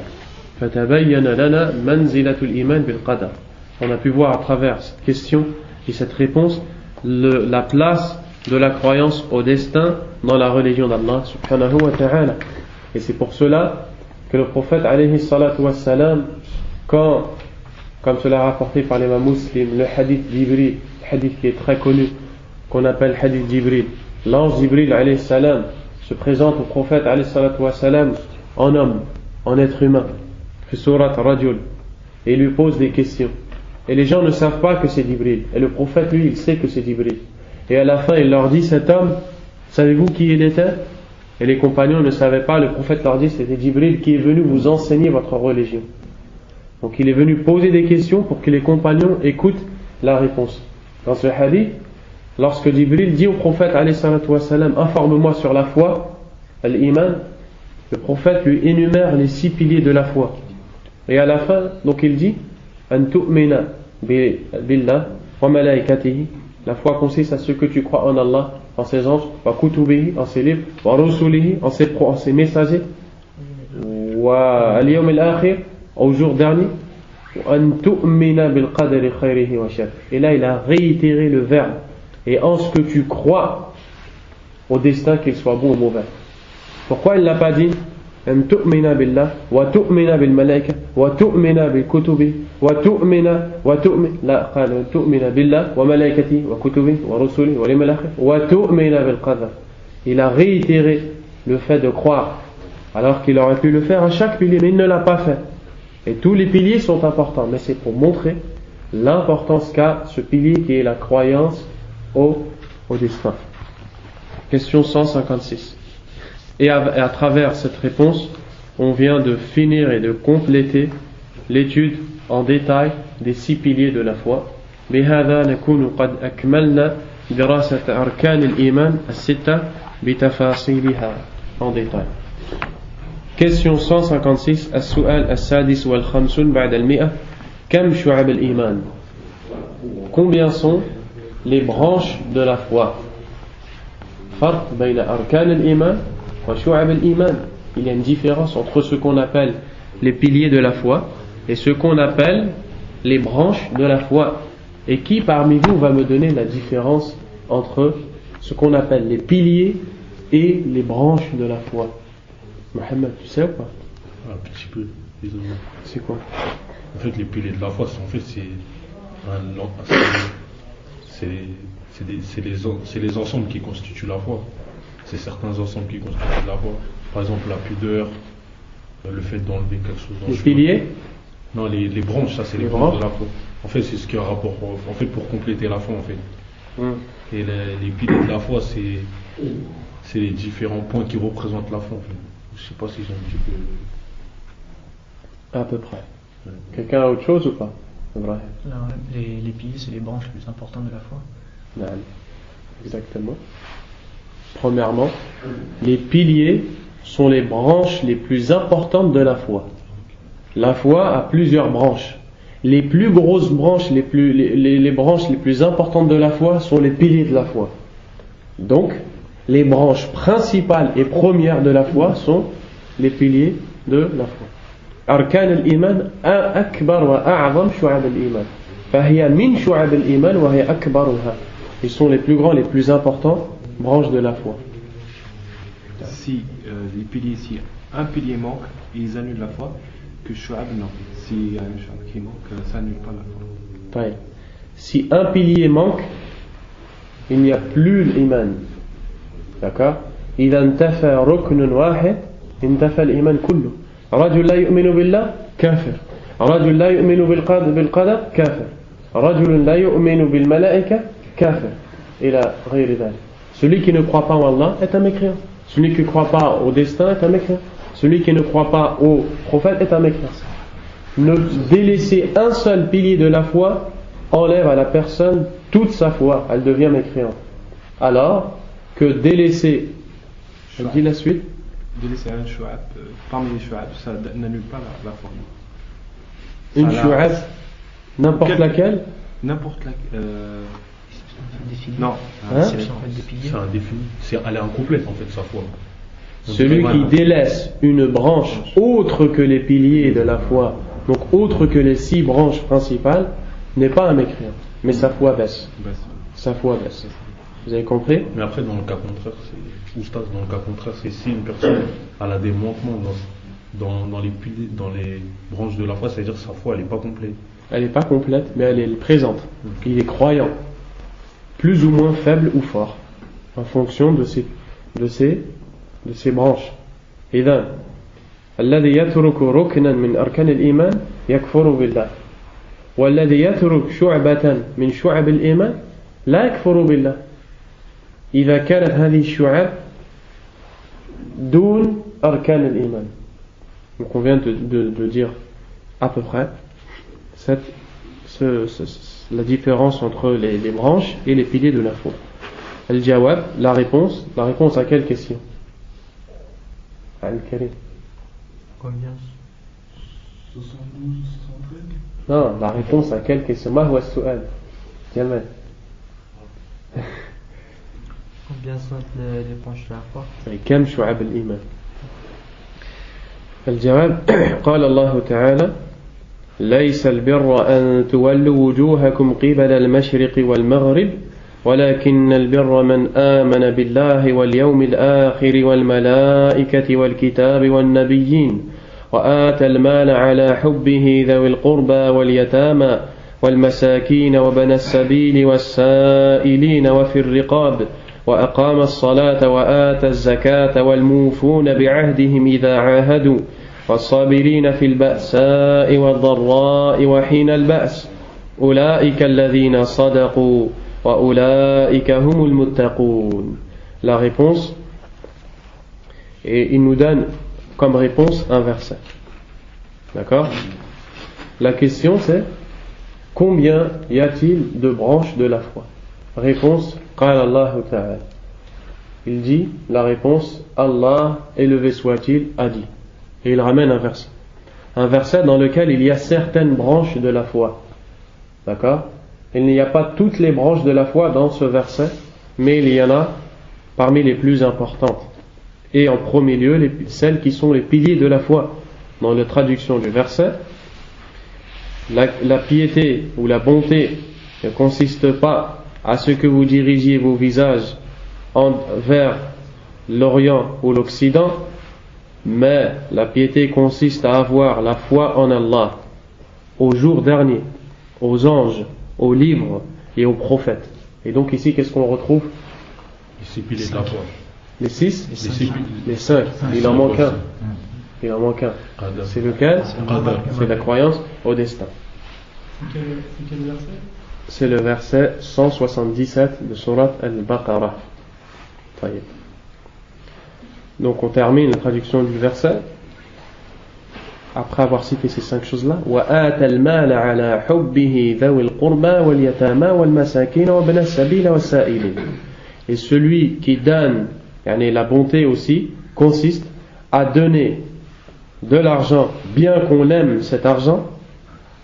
Fatabayyana lana manzilatul iman bil qadar. On a pu voir à travers cette question et cette réponse la place de la croyance au destin dans la religion d'Allah subhanahu wa ta'ala. Et c'est pour cela que le prophète alayhi salatu wassalam, quand, comme cela est rapporté par l'imam Muslim, le hadith Jibril, hadith qui est très connu, qu'on appelle hadith Jibril, l'ange Jibril alayhi salam se présente au prophète alayhi salatu wassalam en homme, en être humain, fi surat rajul, et il lui pose des questions. Et les gens ne savent pas que c'est Jibril. Et le prophète, lui, il sait que c'est Jibril. Et à la fin, il leur dit: cet homme, savez-vous qui il était? Et les compagnons ne savaient pas. Le prophète leur dit: c'était Jibril qui est venu vous enseigner votre religion. Donc il est venu poser des questions pour que les compagnons écoutent la réponse. Dans ce hadith, lorsque Jibril dit au prophète alayhi salatu wassalam: informe-moi sur la foi, al-iman, le prophète lui énumère les 6 piliers de la foi. Et à la fin, donc il dit: an tu'mina billah wa malaikatihi. La foi consiste à ce que tu crois en Allah, en ses anges, wa kutubihi, en ses livres, wa rusulihi, en ses messagers, wa al-yawm al-akhir, au jour dernier, wa an tu'mina bil qadari khayrihi wa sharrihi. Et là, il a réitéré le verbe: et en ce que tu crois au destin, qu'il soit bon ou mauvais. Pourquoi il n'a pas dit أن تؤمن بالله وتؤمن بالملائكة وتؤمن بالكتب لا قال تؤمن بالله وملائكته وكتبه ورسله واليوم الآخر وتؤمن بالقدر. Il a réitéré le fait de croire alors qu'il aurait pu le faire à chaque pilier, mais il ne l'a pas fait. Et tous les piliers sont importants, mais c'est pour montrer l'importance qu'a ce pilier qui est la croyance au destin. Question 156. Et à travers cette réponse, on vient de finir et de compléter l'étude en détail des 6 piliers de la foi. بهذا نكون قد أكملنا دراسة أركان الإيمان الستة بتفاصيلها en détail. Question 156 السؤال السادس والخمسون بعد المئة كم شعب الإيمان Combien sont les branches de la foi فرق بين أركان الإيمان وشعب الإيمان. Il y a une différence entre ce qu'on appelle les piliers de la foi et ce qu'on appelle les branches de la foi. Et qui parmi vous va me donner la différence entre ce qu'on appelle les piliers et les branches de la foi? Mohamed, tu sais ou pas?
Un petit peu, désolé.
C'est quoi?
En fait, les piliers de la foi, c'est les ensembles qui constituent la foi. C'est certains ensembles qui constituent la foi. Par exemple, la pudeur, le fait d'enlever quelque chose dans le chemin. Les piliers? Non, les branches, ça c'est les branches de la foi. En fait, c'est ce qui a rapport, en fait, pour compléter la foi, en fait. Et les piliers de la foi, c'est les différents points qui représentent la foi, en fait. Je sais pas si j'ai un petit peu...
À peu près. Ouais. Quelqu'un a autre chose ou pas?
Non, les piliers, c'est les branches les plus importantes de la foi.
Non. Exactement. Premièrement, les piliers sont les branches les plus importantes de la foi. La foi a plusieurs branches. Les plus grosses branches, les branches les plus importantes de la foi sont les piliers de la foi. Donc, les branches principales et premières de la foi sont les piliers de la foi. Arkan al-Iman akbar wa a'zam shu'ab al-Iman. Fahiya min shu'ab al-Iman wa hiya akbaruha. Ils sont les plus grands, les plus importants branches de la foi.
Si les piliers, si un pilier manque, ils annulent la foi. Que shu'ab non. Si y a un shu'ab qui manque, ça annule pas la foi.
Ouais. Si un pilier manque, il n'y a plus l'iman. D'accord? إذا انتفى ركن واحد انتفى الإيمان كله. رجل لا يؤمن بالله كافر. رجل لا يؤمن بالقدر كافر. رجل لا يؤمن بالملائكة كافر. إلى غير ذلك. Celui qui ne croit pas en Allah est un mécréant. Celui qui ne croit pas au destin est un mécréant. Celui qui ne croit pas au prophète est un mécréant. Ne délaisser un seul pilier de la foi enlève à la personne toute sa foi. Elle devient mécréante. Alors que délaisser, je dis la suite.
Délaisser un shu'ab, parmi les shu'ab, ça n'annule pas la foi.
Une shu'ab, n'importe laquelle?
N'importe laquelle.
Non,
c'est un défini. Elle est incomplète en fait sa foi.
Celui qui délaisse une branche autre que les piliers de la foi, donc autre que les 6 branches principales, n'est pas un mécréant, mais sa foi baisse. Sa foi baisse. Vous avez compris?
Mais après, dans le cas contraire, c'est si une personne a des manquements dans les branches de la foi, c'est-à-dire que sa foi elle n'est pas complète.
Elle n'est pas complète, mais elle est présente. Il est croyant, plus ou moins faible ou fort, en fonction de ses branches. إذن الذي يترك ركنا من أركان الإيمان يكفر بالله والذي يترك شعبة من شعب الإيمان لا يكفر بالله إذا كانت هذه الشعب دون أركان الإيمان. Donc on vient de dire à peu près la différence entre les branches et les piliers de la foi. Al-Jawab, la réponse à quelle question? Al-Karim.
Combien?
72, 73?
Non, la réponse à quelle question? Ma huwa as-su'al? Jamal.
Combien sont les branches de la foi?
كم شعب الإيمان؟ الجواب قال الله تعالى ليس البر أن تولوا وجوهكم قبل المشرق والمغرب ولكن البر من آمن بالله واليوم الآخر والملائكة والكتاب والنبيين وآتى المال على حبه ذوي القربى واليتامى والمساكين وبنى السبيل والسائلين وفي الرقاب وأقام الصلاة وآتى الزكاة والموفون بعهدهم إذا عاهدوا والصابرين في البأساء والضراء وحين البأس أولئك الذين صدقوا وأولئك هم المتقون. La réponse, et il nous donne comme réponse un verset. D'accord? La question c'est combien y a-t-il de branches de la foi? Réponse, qala Allah ta'ala. Il dit, la réponse, Allah, élevé soit-il, a dit. Et il ramène un verset. Un verset dans lequel il y a certaines branches de la foi. D'accord? Il n'y a pas toutes les branches de la foi dans ce verset, mais il y en a parmi les plus importantes. Et en premier lieu, celles qui sont les piliers de la foi. Dans la traduction du verset, la piété ou la bonté ne consiste pas à ce que vous dirigiez vos visages vers l'Orient ou l'Occident, mais la piété consiste à avoir la foi en Allah, au jour dernier, aux anges, aux livres et aux prophètes. Et donc ici, qu'est-ce qu'on retrouve?
Les 6 piliers de la foi.
Les 6? Les 5. Il en manque un. C'est lequel? C'est la croyance au destin.
C'est quel verset?
C'est le verset 177 de Surat Al-Baqarah. Donc on termine la traduction du verset après avoir cité ces 5 choses-là. وَآتَ الْمَالَ عَلَى حُبِّهِ ذَوِي الْقُرْبَى وَالْيَتَامَى وَالْمَسَاكِينَ وَابْنَ السَّبِيلِ وَالسَّائِلِينَ. Et celui qui donne, la bonté aussi, consiste à donner de l'argent, bien qu'on aime cet argent.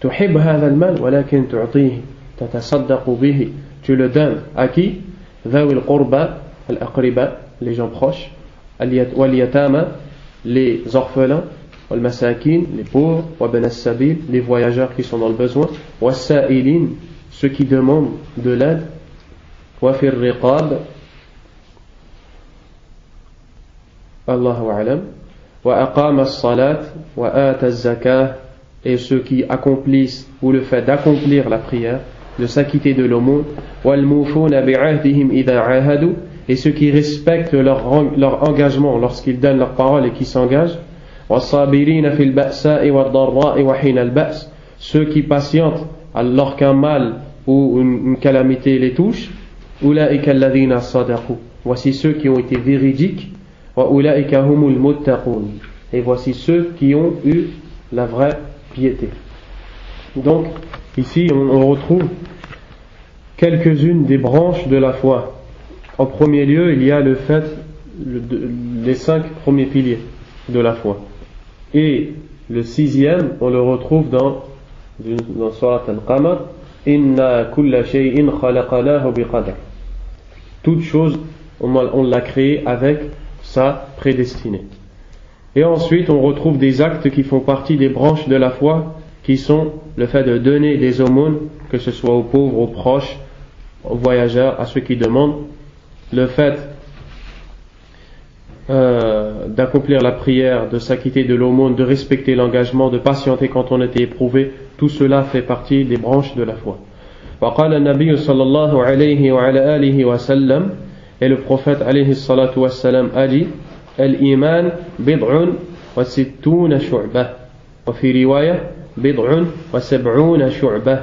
تُحِبْ هَذَا الْمَالَ وَلَكِنْ تُعْطِيهِ تَتَصَدَّقُ بِهِ. Tu le donnes à qui? ذَوِي الْقُرْبَى الْأَقْرِبَى, les gens proches, وَالْيَتَامَى, les orphelins, وَالْمَسَاكِينَ, les pauvres, وَابْنَ السَّبِيلِ, les voyageurs qui sont dans le besoin, وَالسَّائِلِينَ, ceux qui demandent de l'aide, وَفِي الرِّقَابِ, Allahu a'lam, وَأَقَامَ الصَّلَاةِ وَآتَ الزَّكَاةِ, et ceux qui accomplissent, ou le fait d'accomplir la prière, de s'acquitter de l'aumône, وَالْمُوفُونَ بِعَهْدِهِمْ إِذَا عَاهَدُوا, et ceux qui respectent leur engagement lorsqu'ils donnent leur parole et qui s'engagent, وَالصَّابِرِينَ فِي الْبَأْسَاءِ وَالضَّرَّاءِ وَحِينَ الْبَأْسِ, ceux qui patientent alors qu'un mal ou une calamité les touche, أُولَئِكَ الَّذِينَ صَدَقُوا, voici ceux qui ont été véridiques, وَأُولَئِكَ هُمُ الْمُتَّقُونَ, et voici ceux qui ont eu la vraie piété. Donc ici on retrouve quelques-unes des branches de la foi. En premier lieu, il y a le fait, les 5 premiers piliers de la foi. Et le 6e, on le retrouve dans Surat Al-Qamar, Inna kulla shay'in khalaqnahu biqadar. Toute chose, on l'a créé avec sa prédestinée. Et ensuite, on retrouve des actes qui font partie des branches de la foi, qui sont le fait de donner des aumônes, que ce soit aux pauvres, aux proches, aux voyageurs, à ceux qui demandent, le fait d'accomplir la prière, de s'acquitter de l'aumône, de respecter l'engagement, de patienter quand on était éprouvé, tout cela fait partie des branches de la foi. وقال النبي صلى الله عليه وعلى آله وسلم, et le prophète عليه الصلاة والسلام a dit, الإيمان بضع وستون شعبة, وفي رواية بضع وسبعون شعبة,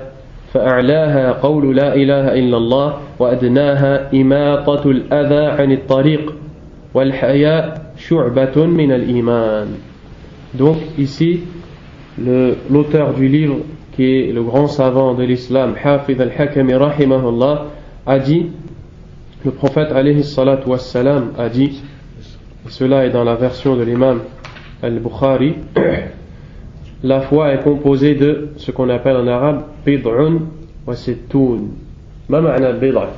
فأعلاها قول لا إله إلا الله, وأدناها إماطة الأذى عن الطريق, والحياء شعبة من الإيمان. Donc ici, l'auteur du livre, qui est le grand savant de l'islam, Hafidh al-Hakami rahimahullah, a dit, le prophète alayhi salatu wassalam a dit, et cela est dans la version de l'imam al-Bukhari, la foi est composée de ce qu'on appelle en arabe bid'un wa sittun. Ma ma'na bid'a?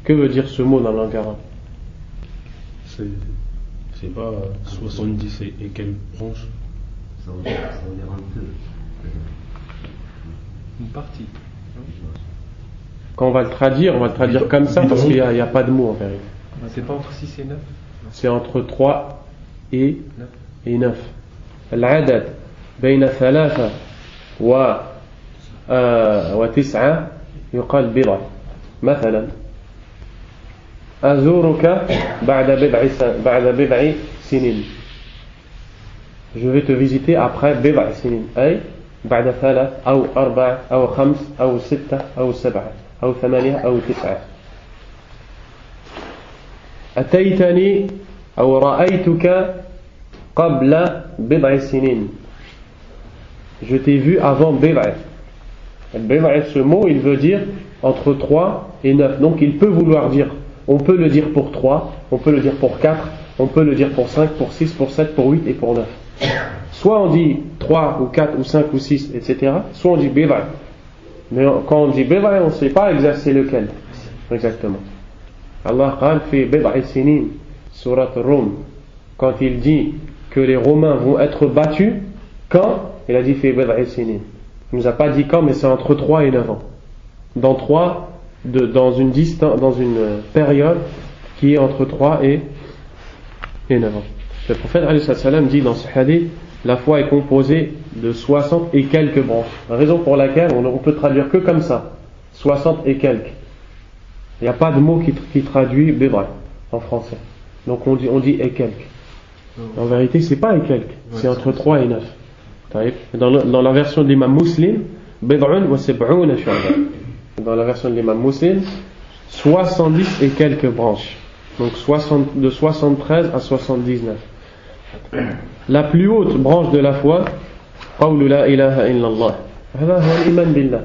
Que veut dire ce mot dans la langue arabe?
C'est pas 70 et quelques branches.
Ça veut dire un peu.
Une partie.
Quand on va le traduire comme ça parce qu'il n'y a pas de mot en vérité.
C'est pas entre 6 et 9?
C'est entre 3 et 9. العدد بين 3 و9 يقال بضع. مثلا أزورك بعد بضع سنين. Je vais te visiter après بضع سنين, أي بعد 3 أو 4 أو 5 أو 6 أو 7 أو 8 أو 9. أتيتني أو رأيتك قبل بضع سنين. Je t'ai vu avant بضع. Al-Bid'a, ce mot, il veut dire entre 3 et 9. Donc il peut vouloir dire, on peut le dire pour 3, on peut le dire pour 4, on peut le dire pour 5, pour 6, pour 7, pour 8 et pour 9. Soit on dit 3 ou 4 ou 5 ou 6, etc. Soit on dit Bid'a. Mais quand on dit Bid'a, on ne sait pas c'est lequel. Exactement. Allah qal fi Bid'a sinin, surat Rum. Quand il dit que les Romains vont être battus, quand? Il a dit fi Bid'a sinin. Il ne nous a pas dit quand, mais c'est entre 3 et 9 ans. Dans une période qui est entre 3 et 9 ans. Le prophète alayhi salam dit dans ce hadith, la foi est composée de 60 et quelques branches. La raison pour laquelle on peut traduire que comme ça, 60 et quelques. Il n'y a pas de mot qui traduit bid'a en français. Donc on dit et quelques. En vérité, c'est pas et quelques, c'est entre 3 et 9. Dans la version de l'imam Muslim, bid'un wa sab'una shu'ba. Dans la version de l'imam Muslim, 70 et quelques branches. Donc de 73 à 79. La plus haute branche de la foi, qawlu la ilaha illallah. Hada huwa al-iman billah.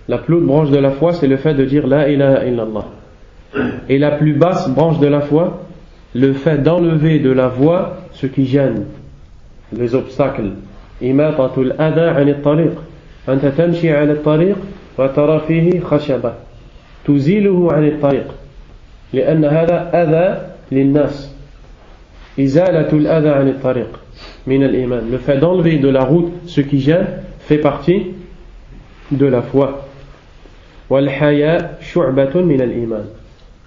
La plus haute branche de la foi, c'est le fait de dire la ilaha illallah. Et la plus basse branche de la foi, le fait d'enlever de la voie ce qui gêne, les obstacles. Imatatul adha 'an at-tariq. Anta tamshi 'ala at-tariq wa tara fihi khashaba. Tuziluhu 'an at-tariq. لأن هذا أذى للناس. إزالة الأذى عن الطريق من الإيمان. Le fait d'enlever de la route ce qui gêne fait partie de la foi. والحياء شعبة من الإيمان.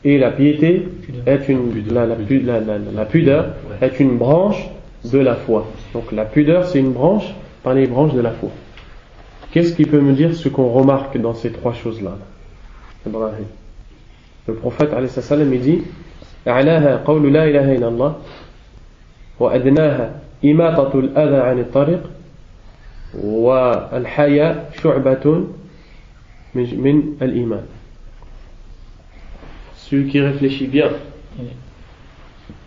Et la piété est la pudeur est une branche de la foi. Donc la pudeur c'est une branche parmi les branches de la foi. Qu'est-ce qui peut me dire ce qu'on remarque dans ces trois choses-là? Ibrahim. Le prophète alayhi salam il dit أعلاها قول لا إله إلا الله وأدناها إماطة الأذى عن الطريق والحياء شعبة من الإيمان. Celui qui réfléchit bien.
Il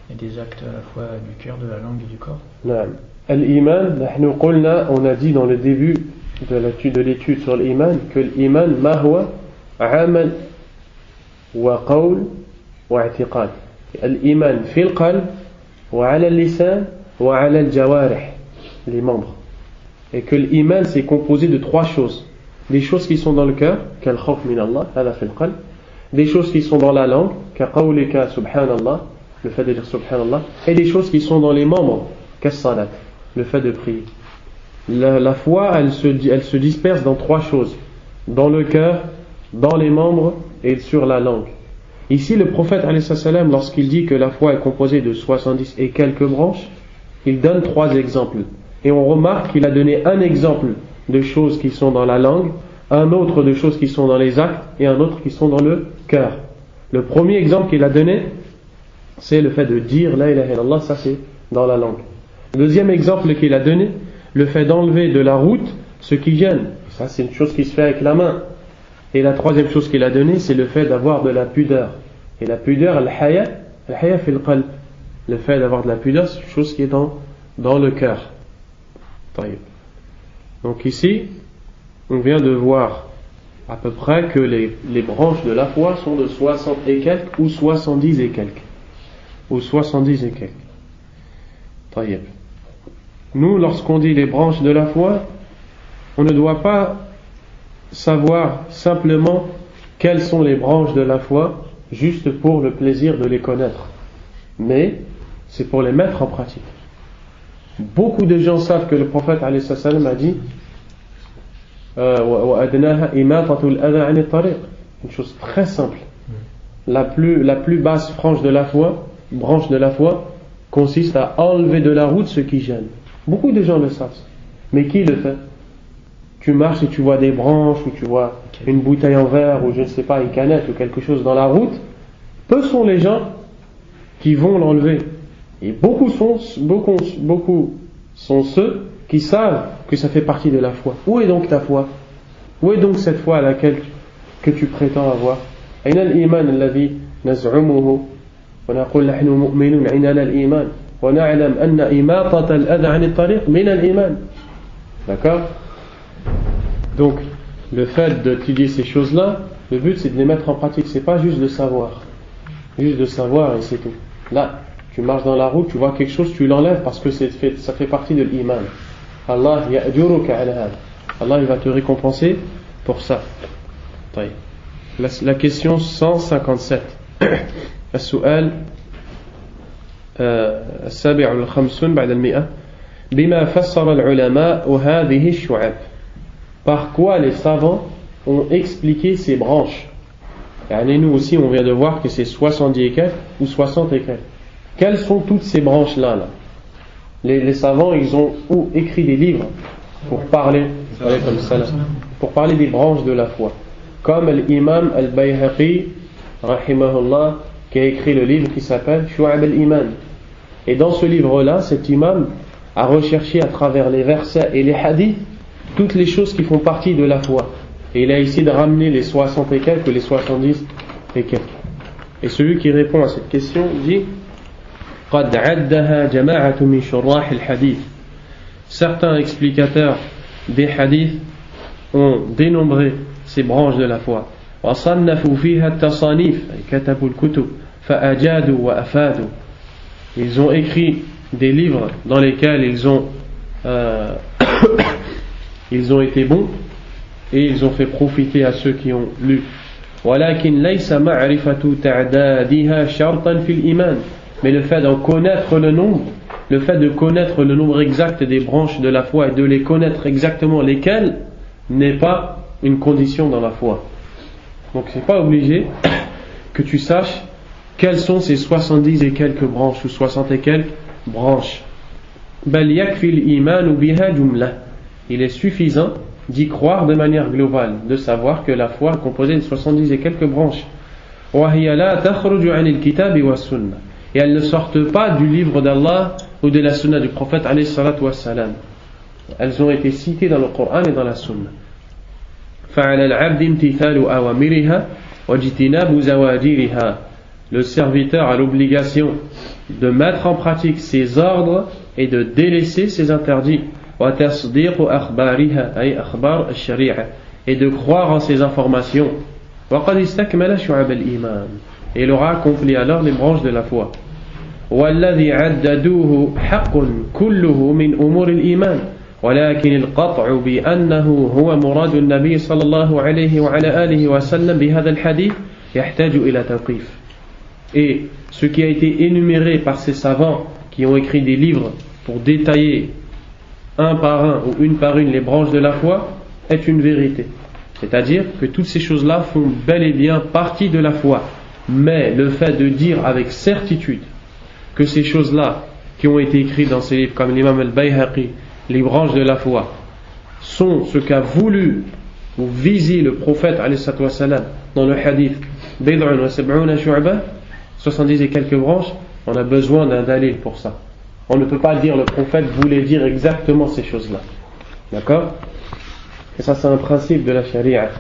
y a des actes à la fois du cœur, de la langue et du corps.
نعم. الإيمان نحن قلنا, on a dit dans le début de l'étude sur l'iman que l'iman ما هو عمل وقول واعتقاد. الإيمان في القلب وعلى اللسان وعلى الجوارح, les membres. Et que l'iman c'est composé de trois choses. Des choses qui sont dans le cœur, كالخوف من الله, هذا في القلب. Des choses qui sont dans la langue, كقولك سبحان الله, le fait de dire subhanallah. Et des choses qui sont dans les membres, كالصلاة, le fait de prier. La foi, elle se disperse dans trois choses. Dans le cœur, dans les membres et sur la langue. Ici, le prophète, alayhi salam, lorsqu'il dit que la foi est composée de 70 et quelques branches, il donne trois exemples. Et on remarque qu'il a donné un exemple de choses qui sont dans la langue, un autre de choses qui sont dans les actes et un autre qui sont dans le cœur. Le premier exemple qu'il a donné, c'est le fait de dire la ilaha illallah, ça c'est dans la langue. Le deuxième exemple qu'il a donné, le fait d'enlever de la route ce qui gêne. Ça c'est une chose qui se fait avec la main. Et la troisième chose qu'il a donnée, c'est le fait d'avoir de la pudeur. Et la pudeur, al-haya fi al-qalb. Le fait d'avoir de la pudeur, c'est une chose qui est dans le cœur. Donc ici, on vient de voir à peu près que les branches de la foi sont de 60 et quelques ou 70 et quelques. Ou 70 et quelques. Taïeb. Nous, lorsqu'on dit les branches de la foi, on ne doit pas savoir simplement quelles sont les branches de la foi juste pour le plaisir de les connaître, mais c'est pour les mettre en pratique. Beaucoup de gens savent que le prophète alayhi salam a dit une chose très simple. La plus basse branche de la foi consiste à enlever de la route ce qui gêne. Beaucoup de gens le savent, mais qui le fait? Tu marches et tu vois des branches, ou tu vois une bouteille en verre, ou je ne sais pas, une canette, ou quelque chose dans la route. Peu sont les gens qui vont l'enlever. Et beaucoup sont ceux qui savent que ça fait partie de la foi. Où est donc ta foi? Où est donc cette foi à laquelle que tu prétends avoir? أين الإيمان الذي نزعمه ونقول نحن مؤمنون عندنا الإيمان ونعلم أن إماطة الأذى عن الطريق من الإيمان. D'accord? Donc, le fait d'étudier ces choses-là, le but c'est de les mettre en pratique, c'est pas juste de savoir. Juste de savoir et c'est tout. Là, tu marches dans la route, tu vois quelque chose, tu l'enlèves parce que ça fait partie de l'iman. Allah ya'juruka ala hada. Allah il va te récompenser pour ça. La question 157. السؤال السابع والخمسون بعد المئة بما فسر العلماء هذه الشعب. Par quoi les savants ont expliqué ces branches? Et nous aussi on vient de voir que c'est 70 et quelques ou 60 et quelques. Quelles sont toutes ces branches-là là? Les savants ils ont écrit des livres pour parler des branches de la foi, comme l'imam al-Bayhaqi rahimahullah qui a écrit le livre qui s'appelle Shu'ab al-Iman. Et dans ce livre-là, cet imam a recherché à travers les versets et les hadiths toutes les choses qui font partie de la foi. Et il a essayé de ramener les 60 et quelques, les 70 et quelques. Et celui qui répond à cette question dit قد عدها جماعة من شراح الحديث. Certains explicateurs des hadiths ont dénombré ces branches de la foi. وصنفوا فيها التصانيف كتبوا الكتب فأجادوا وأفادوا. Ils ont écrit des livres dans lesquels ils ont été bons et ils ont fait profiter à ceux qui ont lu. ولكن ليس معرفة تعدادها شرطا في الإيمان. Mais le fait d'en connaître le nombre, le fait de connaître le nombre exact des branches de la foi et de les connaître exactement lesquelles n'est pas une condition dans la foi. Donc c'est pas obligé que tu saches quelles sont ces 70 et quelques branches ou 60 et quelques branches. بل يكفي الإيمان بها جملة. Il est suffisant d'y croire de manière globale, de savoir que la foi est composée de 70 et quelques branches. وهي لا تخرج عن الكتاب والسنة. Et elles ne sortent pas du livre d'Allah ou de la sunna du prophète alayhi salatu wassalam. Elles ont été citées dans le Coran et dans la sunna. فعلى العبد امتثال أوامرها واجتناب زواجرها. Le serviteur a l'obligation de mettre en pratique ses ordres et de délaisser ses interdits. وتصديق أخبارها أي أخبار الشريعة. Et de croire en ses informations. وقد استكمل شعب الإيمان. Et il aura accompli alors les branches de la foi. والذي عددوه حق كله من أمور الإيمان ولكن القطع بأنه هو مراد النبي صلى الله عليه وعلى آله وسلم بهذا الحديث يحتاج إلى توقيف. Et ce qui a été énuméré par ces savants qui ont écrit des livres pour détailler un par un ou une par une les branches de la foi est une vérité. C'est-à-dire que toutes ces choses-là font bel et bien partie de la foi. Mais le fait de dire avec certitude que ces choses-là qui ont été écrites dans ces livres comme l'imam al-Bayhaqi, les branches de la foi, sont ce qu'a voulu ou visé le prophète alayhi salatu wassalam dans le hadith Bid'un wa sab'una shu'ba, 70 et quelques branches, on a besoin d'un dalil pour ça. On ne peut pas dire le prophète voulait dire exactement ces choses-là. D'accord? Et ça c'est un principe de la charia.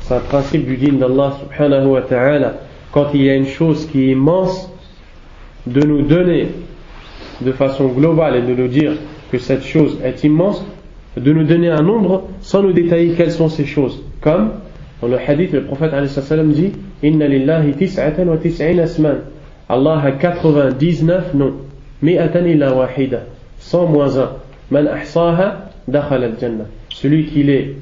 C'est un principe du din d'Allah subhanahu wa ta'ala. Quand il y a une chose qui est immense, de nous donner de façon globale et de nous dire que cette chose est immense, de nous donner un nombre sans nous détailler quelles sont ces choses. Comme dans le hadith, le prophète alayhi salam dit Inna lillahi tis'atan wa tis'ina asman. Allah a 99 noms. Mi'atan illa wahida. 100 moins 1. Man ahsaha dakhala al-jannah. Celui qui les,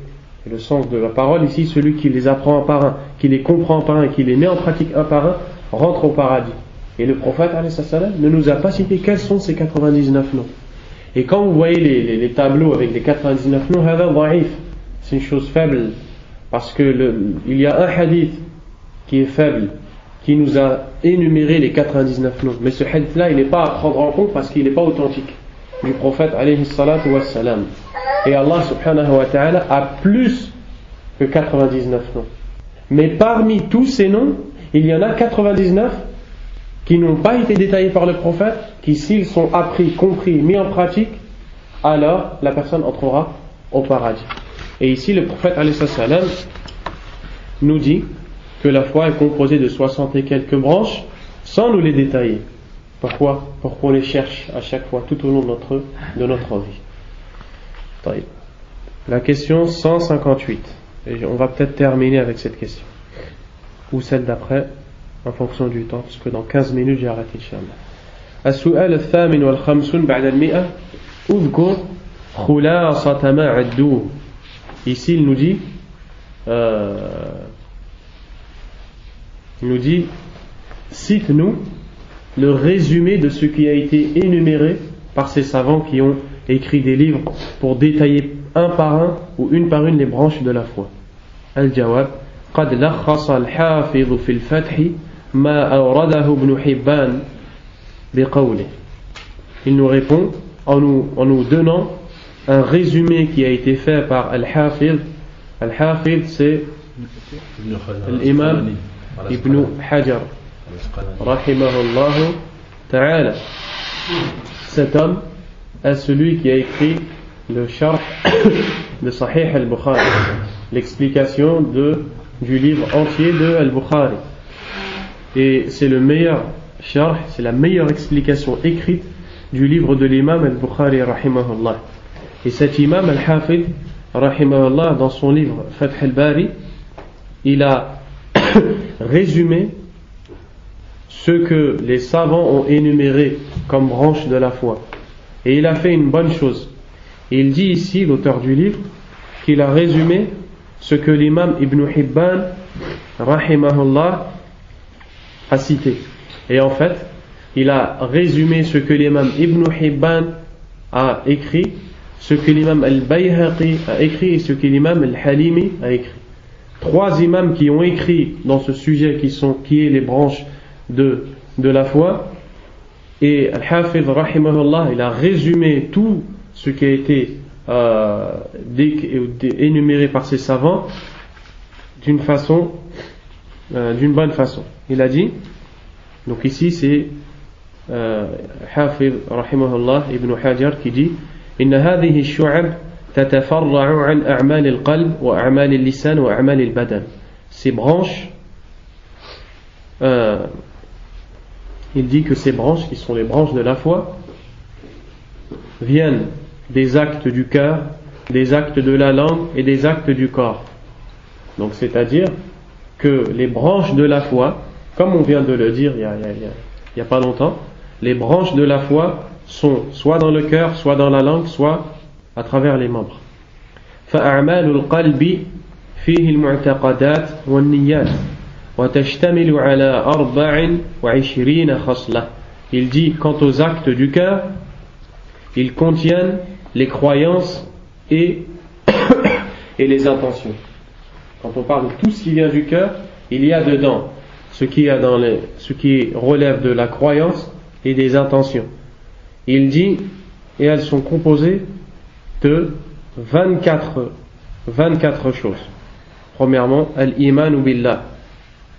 le sens de la parole ici, celui qui les apprend un par un, qui les comprend un par un, qui les met en pratique un par un, rentre au paradis. Et le prophète alayhi salam ne nous a pas cité quels sont ces 99 noms. Et quand vous voyez les tableaux avec les 99 noms, c'est une chose faible. Parce que il y a un hadith qui est faible, qui nous a énuméré les 99 noms. Mais ce hadith-là, il n'est pas à prendre en compte parce qu'il n'est pas authentique du prophète alayhi salatu wassalam. Et Allah subhanahu wa ta'ala a plus que 99 noms. Mais parmi tous ces noms, il y en a 99 qui n'ont pas été détaillés par le prophète, qui s'ils sont appris, compris, mis en pratique, alors la personne entrera au paradis. Et ici le prophète alayhi salam nous dit que la foi est composée de 60 et quelques branches sans nous les détailler. Pourquoi? Pour qu'on les cherche à chaque fois tout au long de notre vie. La question 158. Et on va peut-être terminer avec cette question. Ou celle d'après, en fonction du temps, parce que dans 15 minutes j'ai arrêté, Inch'Allah. السؤال الثامن والخمسون بعد المئة اذكر خلاصة ما عدوه. Ici il nous dit cite-nous le résumé de ce qui a été énuméré par ces savants qui ont écrit des livres pour détailler un par un ou une par une les branches de la foi. Al-Jawab قد لخص الحافظ في الفتح ما أورده ابن حبان بقوله. Il nous répond en nous donnant un résumé qui a été fait par Al-Hafidh. Al-Hafidh c'est l'imam Ibn Hajar rahimahullah ta'ala. Cet homme est celui qui a écrit le sharh de Sahih al-Bukhari, l'explication du livre entier de al-Bukhari. Et c'est le meilleur sharh, c'est la meilleure explication écrite du livre de l'imam al-Bukhari rahimahullah. Et cet imam al-Hafidh rahimahullah, dans son livre Fath al-Bari, il a résumé ce que les savants ont énuméré comme branche de la foi. Et il a fait une bonne chose. Et il dit ici, l'auteur du livre, qu'il a résumé ce que l'imam Ibn Hibban rahimahullah a cité. Et en fait, il a résumé ce que l'imam Ibn Hibban a écrit, ce que l'imam al-Bayhaqi a écrit et ce que l'imam al-Halimi a écrit. Trois imams qui ont écrit dans ce sujet qui est les branches de la foi. Et Al-Hafidh rahimahullah, il a résumé tout ce qui a été énuméré par ces savants d'une bonne façon. Il a dit, donc ici c'est Hafidh rahimahullah Ibn Hajar qui dit إن هذه الشعب تتفرع عن أعمال القلب وأعمال اللسان وأعمال البدن. Ces branches, il dit que ces branches, qui sont les branches de la foi, viennent des actes du cœur, des actes de la langue et des actes du corps. Donc c'est-à-dire que les branches de la foi, comme on vient de le dire il y a pas longtemps, les branches de la foi sont soit dans le cœur, soit dans la langue, soit à travers les membres. فأعمال القلب فيه المعتقدات والنيات وتشتمل على 24 خصلة. Il dit quant aux actes du cœur, ils contiennent les croyances et les intentions. Quand on parle de tout ce qui vient du cœur, il y a dedans ce qui relève de la croyance et des intentions. Il dit, et elles sont composées de 24 choses. Premièrement, al-imanu billah,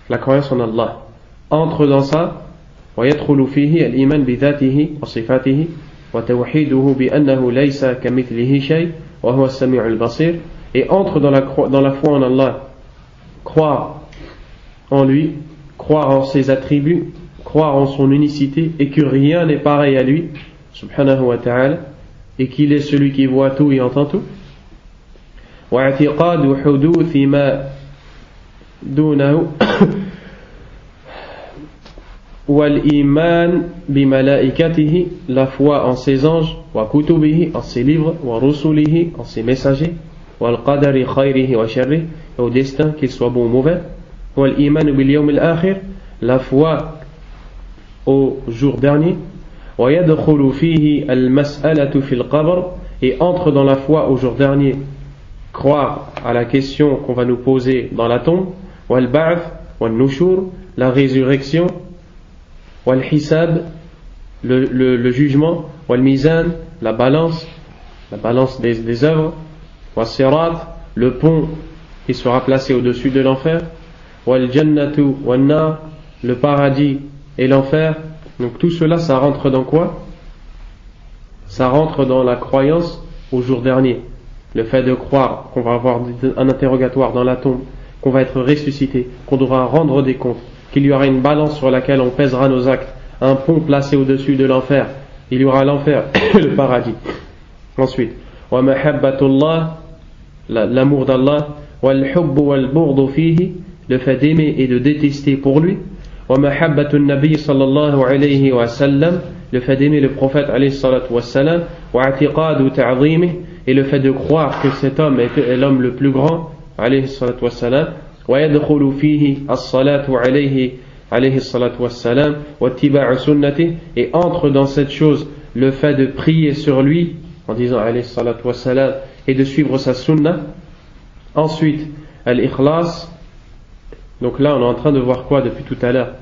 la croyance en Allah. Entre dans ça, ويدخل فيه الإيمان بذاته وصفاته وتوحيده بأنه ليس كمثله شيء وهو السميع البصير. Et entre dans la foi en Allah, croire en lui, croire en ses attributs, croire en son unicité et que rien n'est pareil à lui, subhanahu wa ta'ala, et qu'il est celui qui voit tout et entend tout. واعتقاد حدوث ما دونه والإيمان بملائكته, la foi en ses anges, وكتبه, en ses livres, ورسله, en ses messagers, والقدر خيره وشره, au destin qu'il soit bon ou mauvais, والإيمان باليوم الآخر, la foi au jour dernier, ويدخل فيه المسألة في القبر, et entre dans la foi au jour dernier croire à la question qu'on va nous poser dans la tombe, والبعث والنشور, la résurrection, والحساب, le jugement, والميزان, la balance des œuvres, والصراط, le pont qui sera placé au-dessus de l'enfer, والجنة والنار, le paradis et l'enfer. Donc tout cela, ça rentre dans quoi? Ça rentre dans la croyance au jour dernier. Le fait de croire qu'on va avoir un interrogatoire dans la tombe, qu'on va être ressuscité, qu'on devra rendre des comptes, qu'il y aura une balance sur laquelle on pèsera nos actes, un pont placé au-dessus de l'enfer, il y aura l'enfer et le paradis. Ensuite, wa mahabbatullah, l'amour d'Allah, والحب والبغض فيه, le fait d'aimer et de détester pour lui, ومحبة النبي صلى الله عليه وسلم, le fait d'aimer le prophète عليه الصلاة والسلام, واعتقاد تعظيمه, et le fait de croire que cet homme est l'homme le plus grand عليه الصلاة والسلام, ويدخل فيه الصلاة عليه الصلاة والسلام واتباع سنته, et entre dans cette chose le fait de prier sur lui en disant عليه الصلاة والسلام et de suivre sa sunna. Ensuite al-ikhlas. Donc là on est en train de voir quoi depuis tout à l'heure?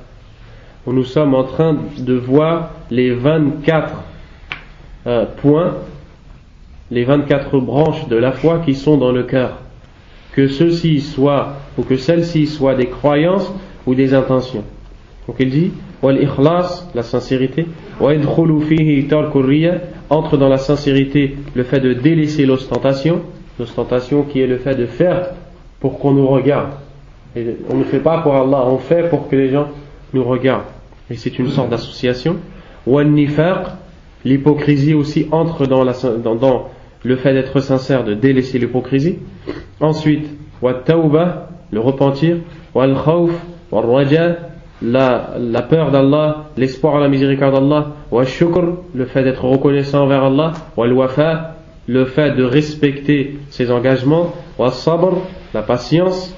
Nous sommes en train de voir les 24 points, les 24 branches de la foi qui sont dans le cœur, que ceux-ci soient ou que celles-ci soient des croyances ou des intentions. Donc il dit wal-ikhlas, la sincérité, wa yadkhulu fihi tarku riya, entre dans la sincérité le fait de délaisser l'ostentation qui est le fait de faire pour qu'on nous regarde. Et on ne fait pas pour Allah, on fait pour que les gens nous regardent. Et c'est une sorte d'association. Wal-nifaq, l'hypocrisie aussi entre dans le fait d'être sincère, de délaisser l'hypocrisie. Ensuite, wat-tawbah, le repentir. Wal-khawf, wal-raja, la peur d'Allah, l'espoir à la miséricorde d'Allah. Wal-shukr, le fait d'être reconnaissant envers Allah. Wal-wafa, le fait de respecter ses engagements. Wal-sabr, la patience.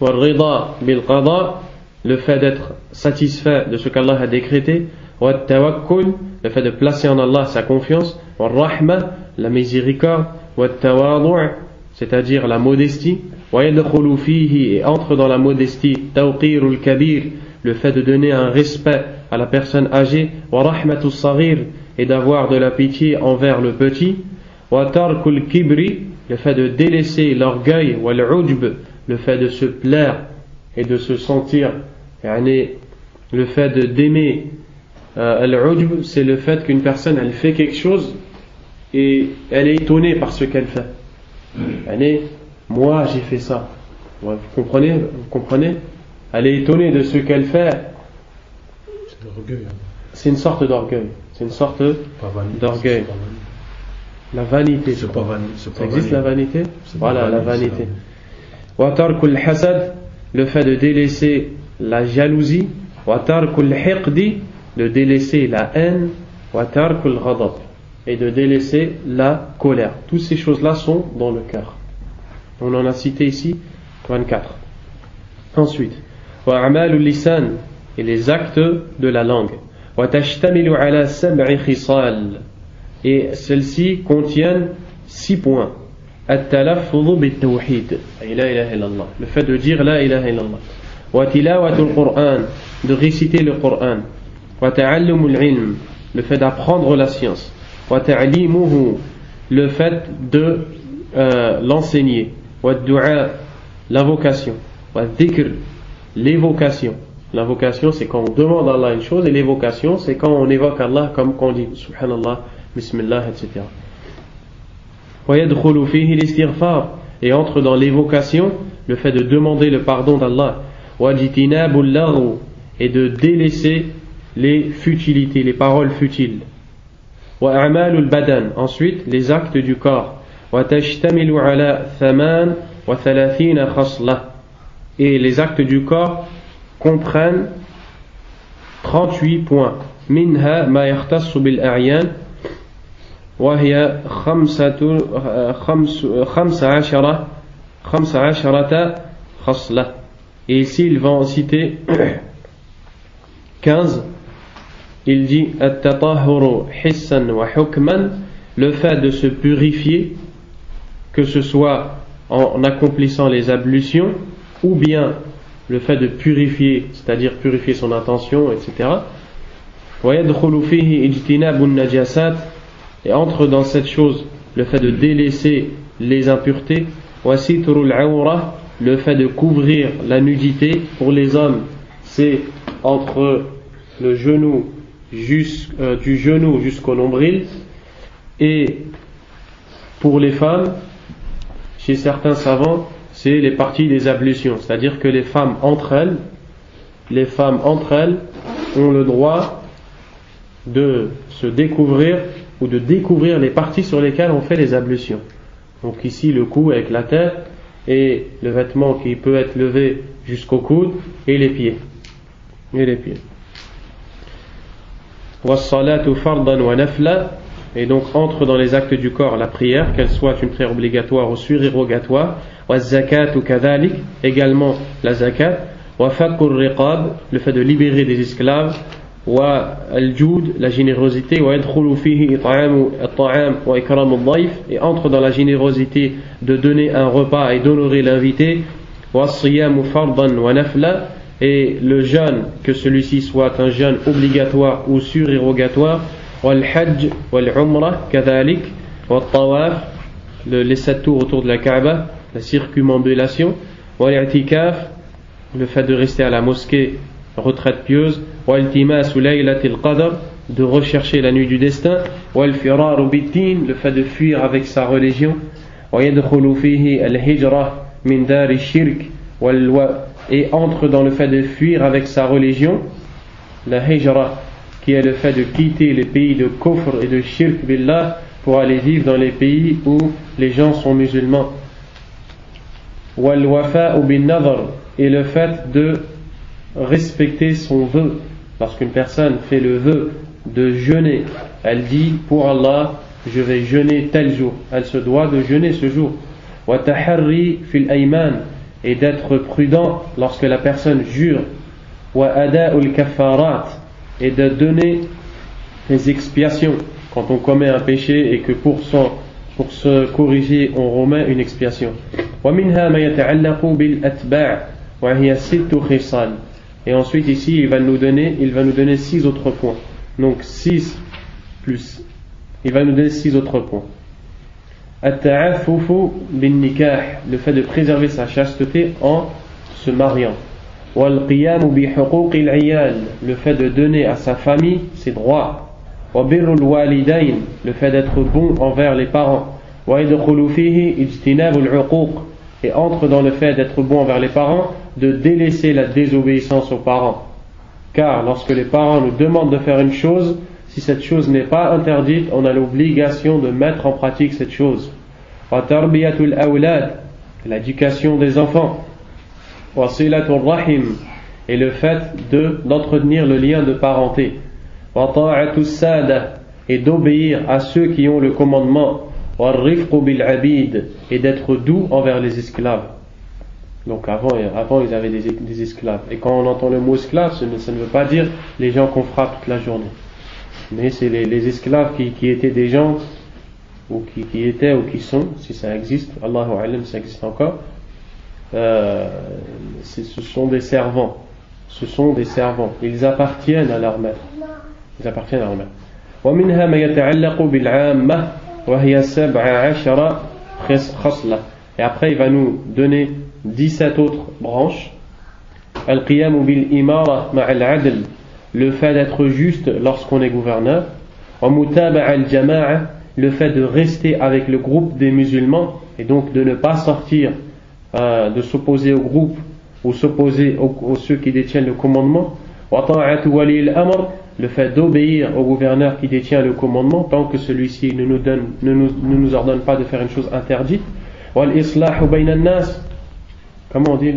Wal-rida bil-qada, le fait d'être satisfait de ce qu'Allah a décrété. Wal-tawakkul, le fait de placer en Allah sa confiance. Wal-rahma, la miséricorde. Wal-tawadu', c'est-à-dire la modestie. Wayadkhulu fihi, et entre dans la modestie, tawqirul kabir, le fait de donner un respect à la personne âgée. Wa rahmatus saghir, et d'avoir de la pitié envers le petit. Wa tarkul kibri, le fait de délaisser l'orgueil. Wal ujb, le fait de se plaire et de se sentir, le fait d'aimer. Al-ujb, c'est le fait qu'une personne elle fait quelque chose et elle est étonnée par ce qu'elle fait. Moi j'ai fait ça. Vous comprenez? Elle est étonnée de ce qu'elle fait.
C'est l'orgueil.
C'est une sorte d'orgueil. D'orgueil. La vanité.
Ça
existe la vanité? Voilà, la vanité. Wa tarkul hasad, le fait de délaisser la jalousie. Wa tarkul hiqdi, de délaisser la haine. Wa tarkul ghadab, et de délaisser la colère. Toutes ces choses-là sont dans le cœur. On en a cité ici 24. Ensuite, wa a'malul lisan, et les actes de la langue. Wa tashtamilu ala sab'i khisal, et celles-ci contiennent 6 points. At-talaffuz bit-tawhid, la ilaha illallah, le fait de dire la ilaha illallah. Wa tilawatul Qur'an, de réciter le Qur'an. Wa ta'allumul ilm, le fait d'apprendre la science. Wa ta'limuhu, le fait de l'enseigner. Wa du'a, l'invocation. Wa dhikr, l'évocation. L'invocation, c'est quand on demande à Allah une chose, et l'évocation, c'est quand on évoque Allah, comme qu'on dit subhanallah, bismillah, etc. Wa yadkhulu fihi l'istighfar, et entre dans l'évocation le fait de demander le pardon d'Allah. Wa jitinabul laghu, et de délaisser les futilités, les paroles futiles. Wa a'malul badan, ensuite les actes du corps. Wa tashtamilu ala 38 khasla, et les actes du corps comprennent 38 points. Minha ma yakhtassu bil a'yan wa hiya 15 khasla, et ici il va en citer 15. Il dit at-tatahhuru hissan wa hukman, le fait de se purifier, que ce soit en accomplissant les ablutions ou bien le fait de purifier, c'est-à-dire purifier son intention, etc. Wa yadkhulu fihi ijtinabun najasat, et entre dans cette chose le fait de délaisser les impuretés. Wa sitrul awra, le fait de couvrir la nudité. Pour les hommes, c'est entre le genou du genou jusqu'au nombril, et pour les femmes, chez certains savants, c'est les parties des ablutions, c'est-à-dire que les femmes entre elles ont le droit de se découvrir ou de découvrir les parties sur lesquelles on fait les ablutions. Donc ici le cou avec la tête, et le vêtement qui peut être levé jusqu'au coude, et les pieds. Et les pieds. Was-salatu fardan wa nafla, et donc entre dans les actes du corps la prière, qu'elle soit une prière obligatoire ou surérogatoire. Was-zakatu kadhalik, également la zakat. Wa fakkur riqab, le fait de libérer des esclaves. Wa al-jud, la générosité. Wa yadkhulu fihi it'amu at-ta'am wa ikramu ad-dayf, et entre dans la générosité de donner un repas et d'honorer l'invité. Was-siyamu fardan wa nafla, et le jeûne, que celui-ci soit un jeûne obligatoire ou surérogatoire. Wal-hajj wal-umrah kadhalik, wat-tawaf, les 7 tours autour de la Kaaba, la circumambulation. Wal-i'tikaf, le fait de rester à la mosquée, retraite pieuse. Wal-iltimasu laylatil qadr, de rechercher la nuit du destin. Wal-firaru bid-din, le fait de fuir avec sa religion. Wa yadkhulu fihi al-hijra min dar ash-shirk et entre dans le fait de fuir avec sa religion, la hijra, qui est le fait de quitter les pays de kufr et de shirk billah pour aller vivre dans les pays où les gens sont musulmans. Wal wafa'u bin nadhr, et le fait de respecter son vœu. Lorsqu'une personne fait le vœu de jeûner, elle dit pour Allah, je vais jeûner tel jour, elle se doit de jeûner ce jour. Wa taharri fil ayman, et d'être prudent lorsque la personne jure. Wa ada'ul kaffarat, et de donner les expiations quand on commet un péché et que pour se corriger on remet une expiation. Wa minha ma yata'allaqu bil atba' wa hiya sittu khisal, et ensuite ici il va nous donner 6 autres points. Donc 6 plus, il va nous donner 6 autres points. At-ta'affufu bin nikah, le fait de préserver sa chasteté en se mariant. Wal-qiyamu bi huquqil 'iyal, le fait de donner à sa famille ses droits. Wa birrul walidayn, le fait d'être bon envers les parents. Wa yadkhulu fihi ijtinabul 'uquq, et entre dans le fait d'être bon envers les parents, de délaisser la désobéissance aux parents. Car lorsque les parents nous demandent de faire une chose, si cette chose n'est pas interdite, on a l'obligation de mettre en pratique cette chose. Wa tarbiyatul awlad, l'éducation des enfants. Wa silatul rahim, et le fait d'entretenir le lien de parenté. Wa ta'atus sada, et d'obéir à ceux qui ont le commandement. Wa rifqu bil abid, et d'être doux envers les esclaves. Donc avant ils avaient des esclaves, et quand on entend le mot esclave, ça ne veut pas dire les gens qu'on frappe toute la journée, mais c'est les esclaves qui étaient des gens, ou qui étaient ou qui sont, si ça existe, Allahu a'lam, ça existe encore. Ce sont des servants, ils appartiennent à leur maître, wa minha ma yata'allaqu bil 'amma wa hiya 17 khasla, et après il va nous donner 17 autres branches. Al-qiyamu bil imara ma'al 'adl, le fait d'être juste lorsqu'on est gouverneur. Wa mutaba'a al-jama'a, le fait de rester avec le groupe des musulmans et donc de ne pas sortir, de s'opposer au groupe ou s'opposer aux ceux qui détiennent le commandement. Wa ta'atu wali al-amr, le fait d'obéir au gouverneur qui détient le commandement tant que celui-ci ne nous ordonne pas de faire une chose interdite. Wal islahu bayna an-nas, comment on dit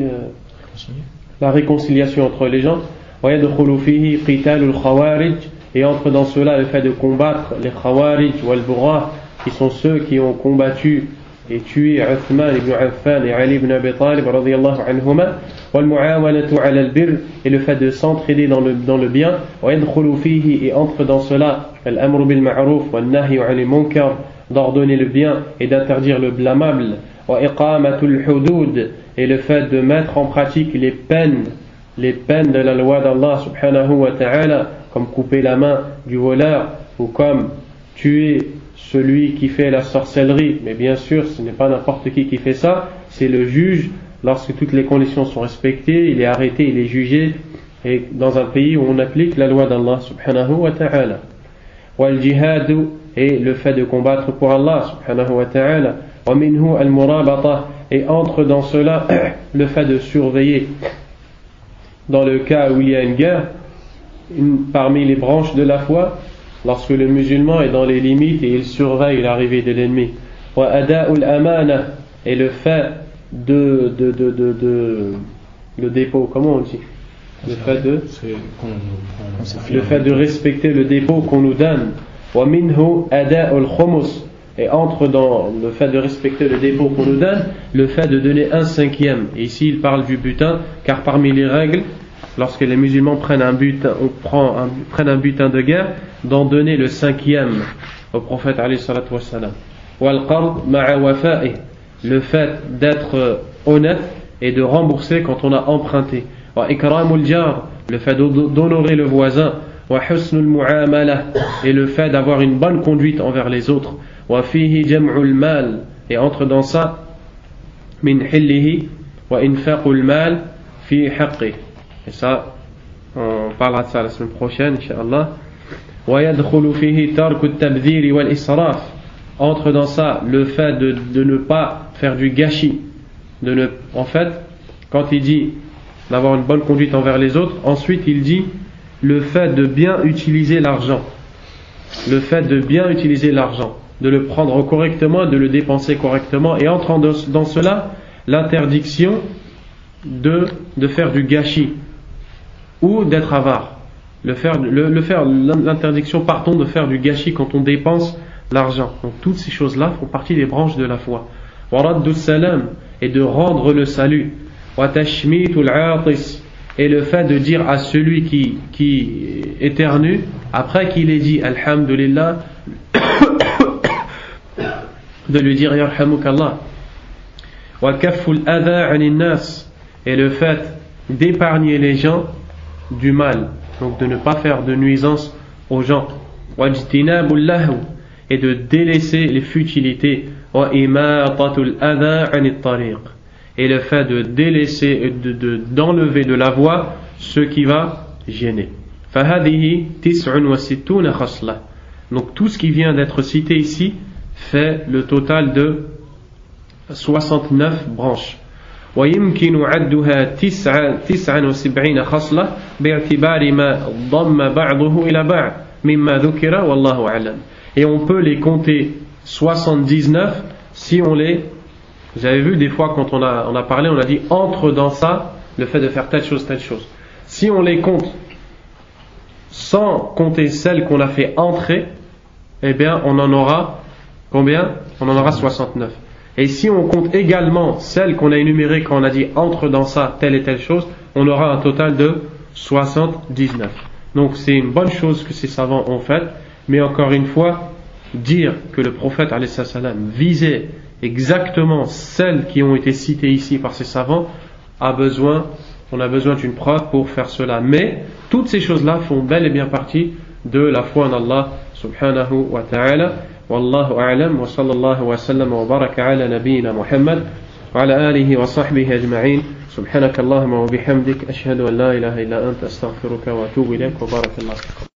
la réconciliation entre les gens. Wa yadkhulu fihi qitalul khawarij, et entre dans cela le fait de combattre les khawarij wal burah, qui sont ceux qui ont combattu et tué Uthman ibn Affan et Ali ibn Abi Talib radiyallahu anhuma. Wal muawanatu ala al-birr, et le fait de s'entraider dans le bien. Wa yadkhulu fihi, et entre dans cela al-amru bil ma'ruf wan nahyu 'anil munkar, d'ordonner le bien et d'interdire le blâmable. Wa iqamatul hudud, et le fait de mettre en pratique les peines de la loi d'Allah subhanahu wa ta'ala, comme couper la main du voleur ou comme tuer celui qui fait la sorcellerie. Mais bien sûr, ce n'est pas n'importe qui fait ça, c'est le juge. Lorsque toutes les conditions sont respectées, il est arrêté, il est jugé, et dans un pays où on applique la loi d'Allah subhanahu wa ta'ala. Wal jihadu, et le fait de combattre pour Allah subhanahu wa ta'ala. Wa minhu al murabata, et entre dans cela le fait de surveiller dans le cas où il y a une guerre, parmi les branches de la foi, lorsque le musulman est dans les limites et il surveille l'arrivée de l'ennemi. Wa ada'ul amana, et le fait le dépôt, comment on dit? Le fait de respecter le dépôt qu'on nous donne. وَمِنْهُ أَدَاءُ الْخُمُسِ. Et entre dans le fait de respecter le dépôt qu'on nous donne, le fait de donner 1/5. Et ici il parle du butin, car parmi les règles, lorsque les musulmans prennent un butin de guerre, d'en donner le 5e au prophète alayhi salatu wassalam. وَالْقَرْض مَعَ وَفَائِهِ. Le fait d'être honnête et de rembourser quand on a emprunté. وَإِكْرَامُ الْجَارِ. Le fait d'honorer le voisin. وَحُسْنُ الْمُعَامَلَةِ. Et le fait d'avoir une bonne conduite envers les autres. وَفِيهِ جَمْعُ الْمَالِ. Et entre dans ça, مِنْ حِلِّهِ وَإِنْفَاقُ الْمَالِ فِي حَقِّهِ. Et ça, on parlera de ça la semaine prochaine, Inch'Allah. وَيَدْخُلُ فِيهِ تَرْكُ التَّبْذِيرِ وَالْإِسْرَافِ. Entre dans ça le fait de ne pas faire du gâchis. En fait, quand il dit d'avoir une bonne conduite envers les autres, ensuite il dit le fait de bien utiliser l'argent. Le fait de bien utiliser l'argent, de le prendre correctement, de le dépenser correctement, et entrant dans cela, l'interdiction de faire du gâchis ou d'être avare. L'interdiction, pardon, de faire du gâchis quand on dépense l'argent. Donc toutes ces choses-là font partie des branches de la foi. وَرَدُّ السَّلَامِ. Et de rendre le salut. وَتَشْمِيتُ الْعَاطِسِ. Et le fait de dire à celui qui éternue, après qu'il ait dit Alhamdulillah, de lui dire Yarhamukallah. وَكَفُّ الْأَذَى عَنِ النَّاسِ. Et le fait d'épargner les gens du mal, donc de ne pas faire de nuisance aux gens. وَاجْتِنَابُ اللَّهْوِ. Et de délaisser les futilités. وَإِمَاطَةُ الْأَذَى عَنِ الطَّرِيقِ. Et le fait de délaisser, d'enlever de la voie ce qui va gêner. فَهَذِهِ 69 خَصْلَةً. Donc tout ce qui vient d'être cité ici fait le total de 69 branches. ويمكن عدها 79 خصلة باعتبار ما ضم بعضه إلى بعض مما ذكر والله أعلم. Et on peut les compter 79 si on les... Vous avez vu des fois quand on a parlé, on a dit entre dans ça le fait de faire telle chose, telle chose. Si on les compte sans compter celles qu'on a fait entrer, eh bien on en aura combien? On en aura 69. Et si on compte également celles qu'on a énumérées quand on a dit entre dans ça telle et telle chose, on aura un total de 79. Donc c'est une bonne chose que ces savants ont faite, mais encore une fois, dire que le prophète alayhi salam visait exactement celles qui ont été citées ici par ces savants, on a besoin d'une preuve pour faire cela. Mais toutes ces choses-là font bel et bien partie de la foi en Allah subhanahu wa ta'ala. Wallahu a'lam wa sallallahu wa sallam wa baraka ala nabiyyina Muhammad wa ala alihi wa sahbihi ajma'in. Subhanakallahumma wa bihamdik ashhadu an la ilaha illa anta astaghfiruka wa atubu ilayk wa barakallahu fikum.